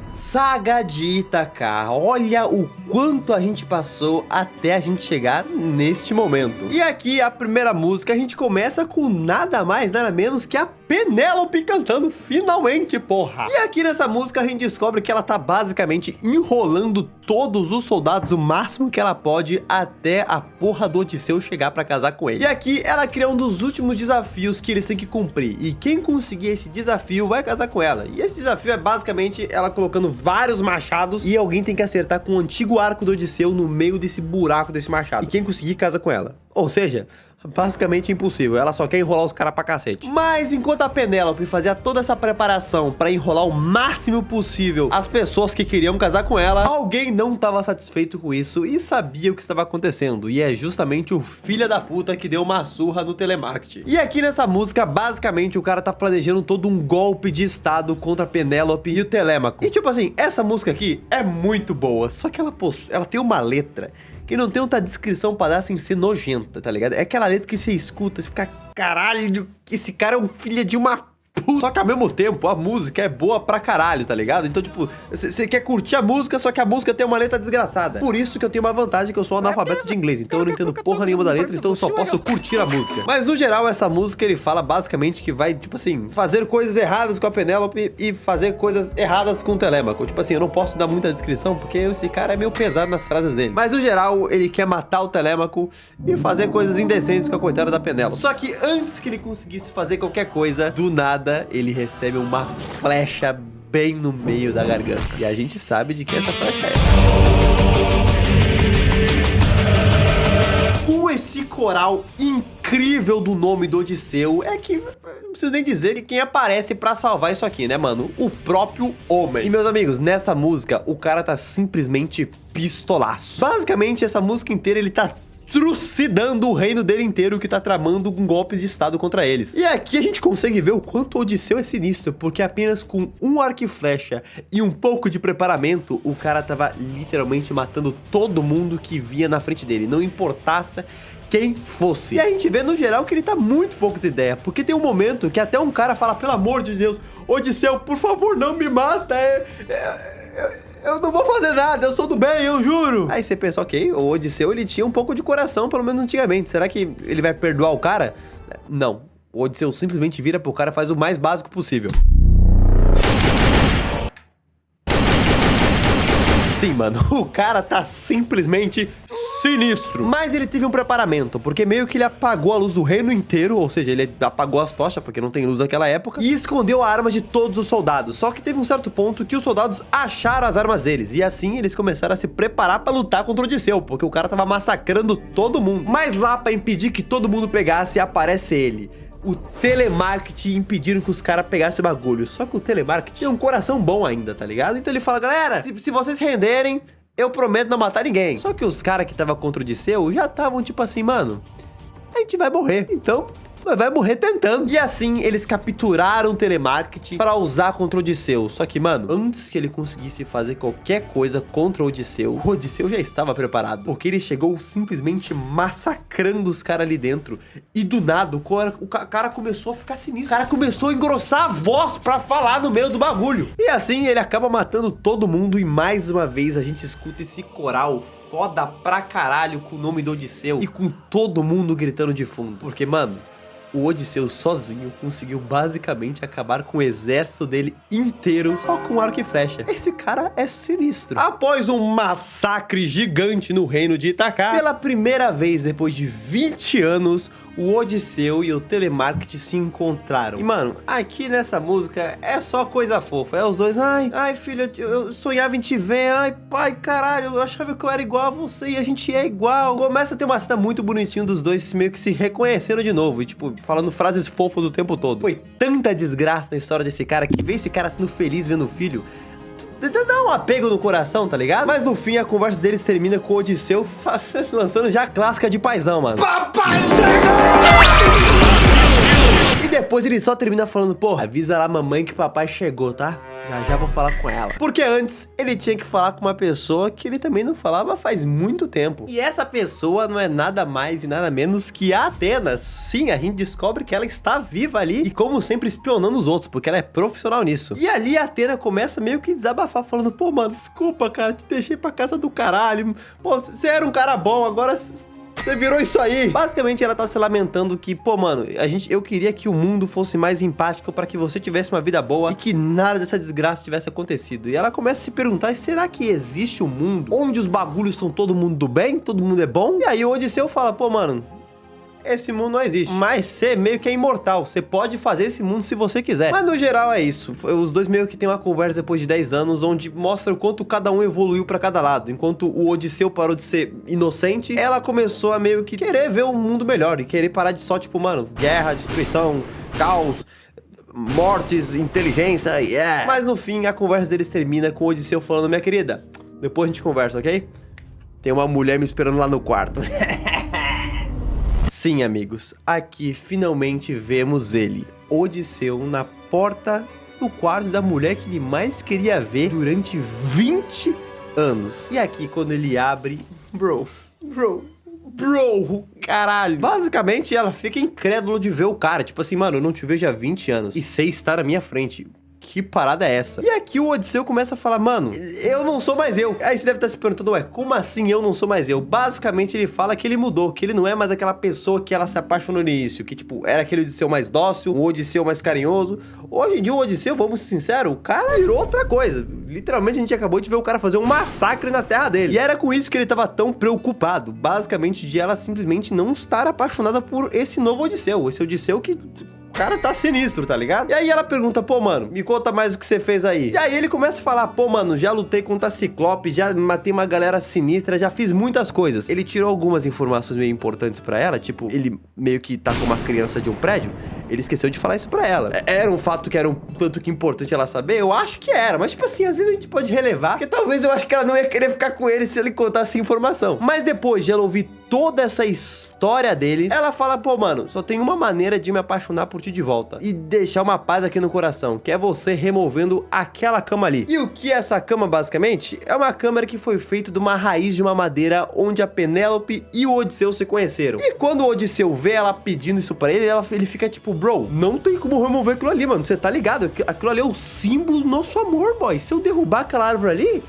Saga de Itaca. Olha o quanto a gente passou até a gente chegar neste momento. E aqui a primeira música a gente começa com nada mais, nada menos que a Penélope cantando finalmente, porra. E aqui nessa música a gente descobre que ela tá basicamente enrolando todos os soldados o máximo que ela pode até a porra do Odisseu chegar pra casar com ele. E aqui ela cria um dos últimos desafios que eles têm que cumprir. E quem conseguir esse desafio vai casar com ela. E esse desafio é basicamente ela colocando vários machados e alguém tem que acertar com o antigo arco do Odisseu no meio desse buraco desse machado. E quem conseguir casa com ela. Ou seja, basicamente impossível, ela só quer enrolar os caras pra cacete. Mas enquanto a Penélope fazia toda essa preparação pra enrolar o máximo possível as pessoas que queriam casar com ela, alguém não estava satisfeito com isso e sabia o que estava acontecendo. E é justamente o filho da puta que deu uma surra no telemarketing. E aqui nessa música, basicamente, o cara tá planejando todo um golpe de estado contra a Penélope e o Telêmaco. E tipo assim, essa música aqui é muito boa, só que ela tem uma letra que não tem outra descrição pra dar sem ser nojenta, tá ligado? É aquela letra que você escuta e fica, caralho, esse cara é um filho de uma puta. Só que ao mesmo tempo, a música é boa pra caralho, tá ligado? Então, tipo, você quer curtir a música, só que a música tem uma letra desgraçada. Por isso que eu tenho uma vantagem, que eu sou analfabeto de inglês, então eu não entendo porra nenhuma da letra, então eu só posso curtir a música. Mas no geral, essa música ele fala basicamente que vai, tipo assim, fazer coisas erradas com a Penélope e fazer coisas erradas com o Telêmaco. Tipo assim, eu não posso dar muita descrição, porque esse cara é meio pesado nas frases dele. Mas no geral, ele quer matar o Telêmaco e fazer coisas indecentes com a coitada da Penélope. Só que antes que ele conseguisse fazer qualquer coisa, do nada, ele recebe uma flecha bem no meio da garganta. E a gente sabe de que essa flecha é. Com esse coral incrível do nome do Odisseu, é que não preciso nem dizer que quem aparece pra salvar isso aqui, né, mano? O próprio homem. E, meus amigos, nessa música, o cara tá simplesmente pistolaço. Basicamente, essa música inteira, ele tá trucidando o reino dele inteiro, que tá tramando um golpe de estado contra eles. E aqui a gente consegue ver o quanto o Odisseu é sinistro, porque apenas com um arco e flecha e um pouco de preparamento, o cara tava literalmente matando todo mundo que via na frente dele, não importasse quem fosse. E a gente vê no geral que ele tá muito poucas ideias, porque tem um momento que até um cara fala: pelo amor de Deus, Odisseu, por favor, não me mata, eu não vou fazer nada, eu sou do bem, eu juro. Aí você pensa, ok, o Odisseu, ele tinha um pouco de coração, pelo menos antigamente. Será que ele vai perdoar o cara? Não. O Odisseu simplesmente vira pro cara e faz o mais básico possível. Sim, mano, o cara tá simplesmente sinistro. Mas ele teve um preparamento, porque meio que ele apagou a luz do reino inteiro, ou seja, ele apagou as tochas, porque não tem luz naquela época, e escondeu a arma de todos os soldados. Só que teve um certo ponto que os soldados acharam as armas deles, e assim eles começaram a se preparar pra lutar contra o Odisseu, porque o cara tava massacrando todo mundo. Mas lá, pra impedir que todo mundo pegasse, aparece ele. O telemarketing impediram que os caras pegassem o bagulho. Só que o telemarketing tem um coração bom ainda, tá ligado? Então ele fala: galera, se vocês renderem, eu prometo não matar ninguém. Só que os caras que estavam contra o Odisseu já estavam tipo assim: mano, a gente vai morrer. Então vai morrer tentando. E assim, eles capturaram o telemarketing para usar contra o Odisseu. Só que, mano, antes que ele conseguisse fazer qualquer coisa contra o Odisseu já estava preparado. Porque ele chegou simplesmente massacrando os caras ali dentro. E do nada, o cara começou a ficar sinistro. O cara começou a engrossar a voz pra falar no meio do bagulho. E assim, ele acaba matando todo mundo. E mais uma vez, a gente escuta esse coral foda pra caralho com o nome do Odisseu. E com todo mundo gritando de fundo. Porque, mano, o Odisseu sozinho conseguiu basicamente acabar com o exército dele inteiro só com arco e flecha. Esse cara é sinistro. Após um massacre gigante no reino de Itaca, pela primeira vez depois de 20 anos, o Odisseu e o telemarketing se encontraram. E, mano, aqui nessa música é só coisa fofa. É os dois: ai filho, eu sonhava em te ver. Ai, pai, caralho, eu achava que eu era igual a você e a gente é igual. Começa a ter uma cena muito bonitinha dos dois meio que se reconhecendo de novo. E, tipo, falando frases fofas o tempo todo. Foi tanta desgraça na história desse cara que ver esse cara sendo feliz vendo o filho dá um apego no coração, tá ligado? Mas no fim a conversa deles termina com o Odisseu lançando já a clássica de paizão, mano. Papai chegou! E depois ele só termina falando, porra, avisa lá a mamãe que papai chegou, tá? Já vou falar com ela. Porque antes ele tinha que falar com uma pessoa que ele também não falava faz muito tempo. E essa pessoa não é nada mais e nada menos que a Athena. Sim, a gente descobre que ela está viva ali e como sempre espionando os outros, porque ela é profissional nisso. E ali a Athena começa meio que desabafar, falando, pô, mano, desculpa, cara, te deixei pra casa do caralho. Pô, você era um cara bom, agora... você virou isso aí. Basicamente, ela tá se lamentando que, pô, mano, eu queria que o mundo fosse mais empático pra que você tivesse uma vida boa e que nada dessa desgraça tivesse acontecido. E ela começa a se perguntar, será que existe um mundo onde os bagulhos são todo mundo do bem, todo mundo é bom? E aí o Odisseu fala, pô, mano, esse mundo não existe. Mas você meio que é imortal. Você pode fazer esse mundo se você quiser. Mas no geral é isso. Os dois meio que tem uma conversa depois de 10 anos, onde mostra o quanto cada um evoluiu pra cada lado. Enquanto o Odisseu parou de ser inocente, ela começou a meio que querer ver um mundo melhor. E querer parar de só, tipo, mano, guerra, destruição, caos, mortes, inteligência, yeah. Mas no fim, a conversa deles termina com o Odisseu falando, minha querida, depois a gente conversa, ok? Tem uma mulher me esperando lá no quarto. Sim, amigos, aqui finalmente vemos ele, Odisseu, na porta do quarto da mulher que ele mais queria ver durante 20 anos. E aqui, quando ele abre, bro, caralho. Basicamente, ela fica incrédula de ver o cara. Tipo assim, mano, eu não te vejo há 20 anos e sei estar na minha frente. Que parada é essa? E aqui o Odisseu começa a falar, mano, eu não sou mais eu. Aí você deve estar se perguntando, ué, como assim eu não sou mais eu? Basicamente ele fala que ele mudou, que ele não é mais aquela pessoa que ela se apaixonou no início, que tipo, era aquele Odisseu mais dócil, o Odisseu mais carinhoso. Hoje em dia o Odisseu, vamos ser sinceros, o cara virou outra coisa. Literalmente a gente acabou de ver o cara fazer um massacre na terra dele. E era com isso que ele tava tão preocupado, basicamente de ela simplesmente não estar apaixonada por esse novo Odisseu. Esse Odisseu que... o cara tá sinistro, tá ligado? E aí ela pergunta, pô, mano, me conta mais o que você fez aí. E aí ele começa a falar, pô, mano, já lutei contra a Ciclope, já matei uma galera sinistra, já fiz muitas coisas. Ele tirou algumas informações meio importantes pra ela, tipo, ele meio que tá com uma criança de um prédio, ele esqueceu de falar isso pra ela. Era um fato que era um tanto que importante ela saber? Eu acho que era, mas tipo assim, às vezes a gente pode relevar, porque talvez eu acho que ela não ia querer ficar com ele se ele contasse informação. Mas depois de ela ouvir toda essa história dele, ela fala, pô, mano, só tem uma maneira de me apaixonar por ti de volta e deixar uma paz aqui no coração, que é você removendo aquela cama ali. E o que é essa cama, basicamente? É uma câmara que foi feita de uma raiz de uma madeira onde a Penélope e o Odisseu se conheceram. E quando o Odisseu vê ela pedindo isso pra ele, ele fica tipo, bro, não tem como remover aquilo ali, mano, você tá ligado? Aquilo ali é o símbolo do nosso amor, boy. Se eu derrubar aquela árvore ali,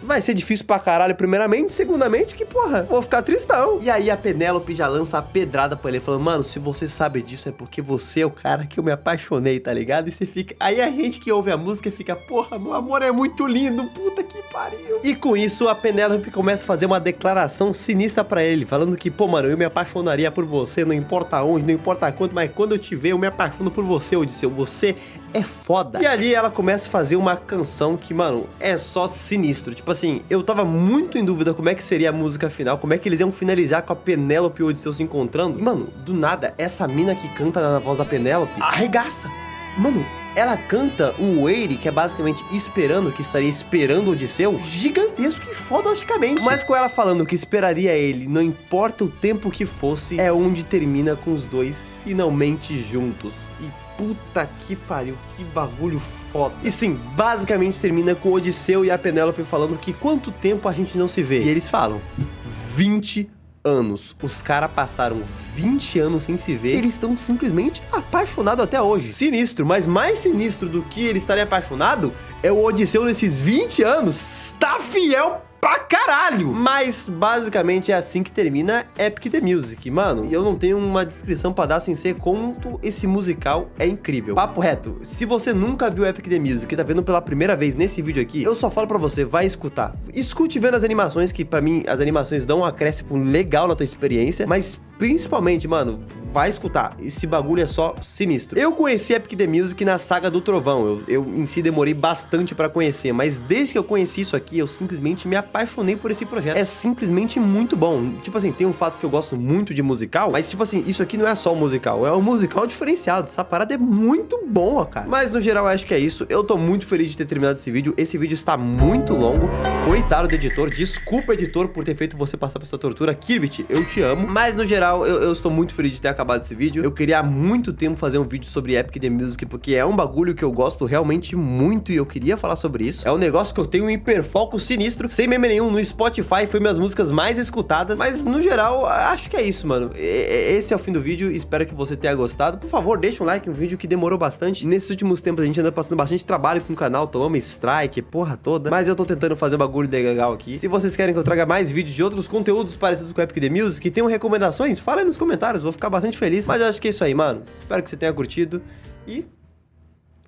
vai ser difícil pra caralho, primeiramente. Segundamente, que porra, vou ficar tristão. E aí a Penélope já lança a pedrada pra ele, falando, mano, se você sabe disso é porque você é o cara que eu me apaixonei, tá ligado? E você fica... aí a gente que ouve a música fica, porra, meu amor é muito lindo, puta que pariu. E com isso, a Penélope começa a fazer uma declaração sinistra pra ele, falando que, pô, mano, eu me apaixonaria por você, não importa onde, não importa quanto, mas quando eu te ver, eu me apaixono por você, Odisseu, você é foda. E ali ela começa a fazer uma canção que, mano, é só sinistro. Tipo assim, eu tava muito em dúvida como é que seria a música final, como é que eles iam finalizar com a Penélope e o Odisseu se encontrando. E, mano, do nada, essa mina que canta na voz da Penélope arregaça. Mano, ela canta um Wait, que é basicamente esperando, que estaria esperando o Odisseu, gigantesco e fodosticamente. Mas com ela falando que esperaria ele, não importa o tempo que fosse, é onde termina com os dois finalmente juntos. E puta que pariu, que bagulho foda. E sim, basicamente termina com o Odisseu e a Penélope falando que quanto tempo a gente não se vê. E eles falam, 20 anos. Os caras passaram 20 anos sem se ver, eles estão simplesmente apaixonados até hoje. Sinistro, mas mais sinistro do que eles estarem apaixonados é o Odisseu nesses 20 anos está fiel pra caralho. Mas basicamente é assim que termina Epic The Music. Mano, eu não tenho uma descrição pra dar sem ser quanto esse musical é incrível. Papo reto, se você nunca viu Epic The Music e tá vendo pela primeira vez nesse vídeo aqui, eu só falo pra você, vai escutar. Escute vendo as animações, que pra mim as animações dão um acréscimo legal na tua experiência, mas principalmente, mano, vai escutar. Esse bagulho é só sinistro. Eu conheci Epic The Music na saga do Trovão. Eu em si demorei bastante pra conhecer, mas desde que eu conheci isso aqui, eu simplesmente me apaixonei por esse projeto. É simplesmente muito bom. Tipo assim, tem um fato que eu gosto muito de musical, mas tipo assim, isso aqui não é só um musical, é um musical diferenciado. Essa parada é muito boa, cara. Mas no geral, eu acho que é isso. Eu tô muito feliz de ter terminado esse vídeo. Esse vídeo está muito longo. Coitado do editor. Desculpa, editor, por ter feito você passar por essa tortura. Kirbit, eu te amo. Mas no geral, eu estou muito feliz de ter acabado esse vídeo. Eu queria há muito tempo fazer um vídeo sobre Epic The Music, porque é um bagulho que eu gosto realmente muito e eu queria falar sobre isso. É um negócio que eu tenho um hiperfoco sinistro. Sem meme nenhum, no Spotify foi minhas músicas mais escutadas. Mas no geral, acho que é isso, mano. Esse é o fim do vídeo. Espero que você tenha gostado. Por favor, deixa um like, um vídeo que demorou bastante. Nesses últimos tempos a gente anda passando bastante trabalho com o canal, tomamos strike, porra toda. Mas eu tô tentando fazer um bagulho legal aqui. Se vocês querem que eu traga mais vídeos de outros conteúdos parecidos com Epic The Music, que tenham recomendações, fala aí nos comentários, vou ficar bastante feliz. Mas eu acho que é isso aí, mano. Espero que você tenha curtido e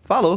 falou!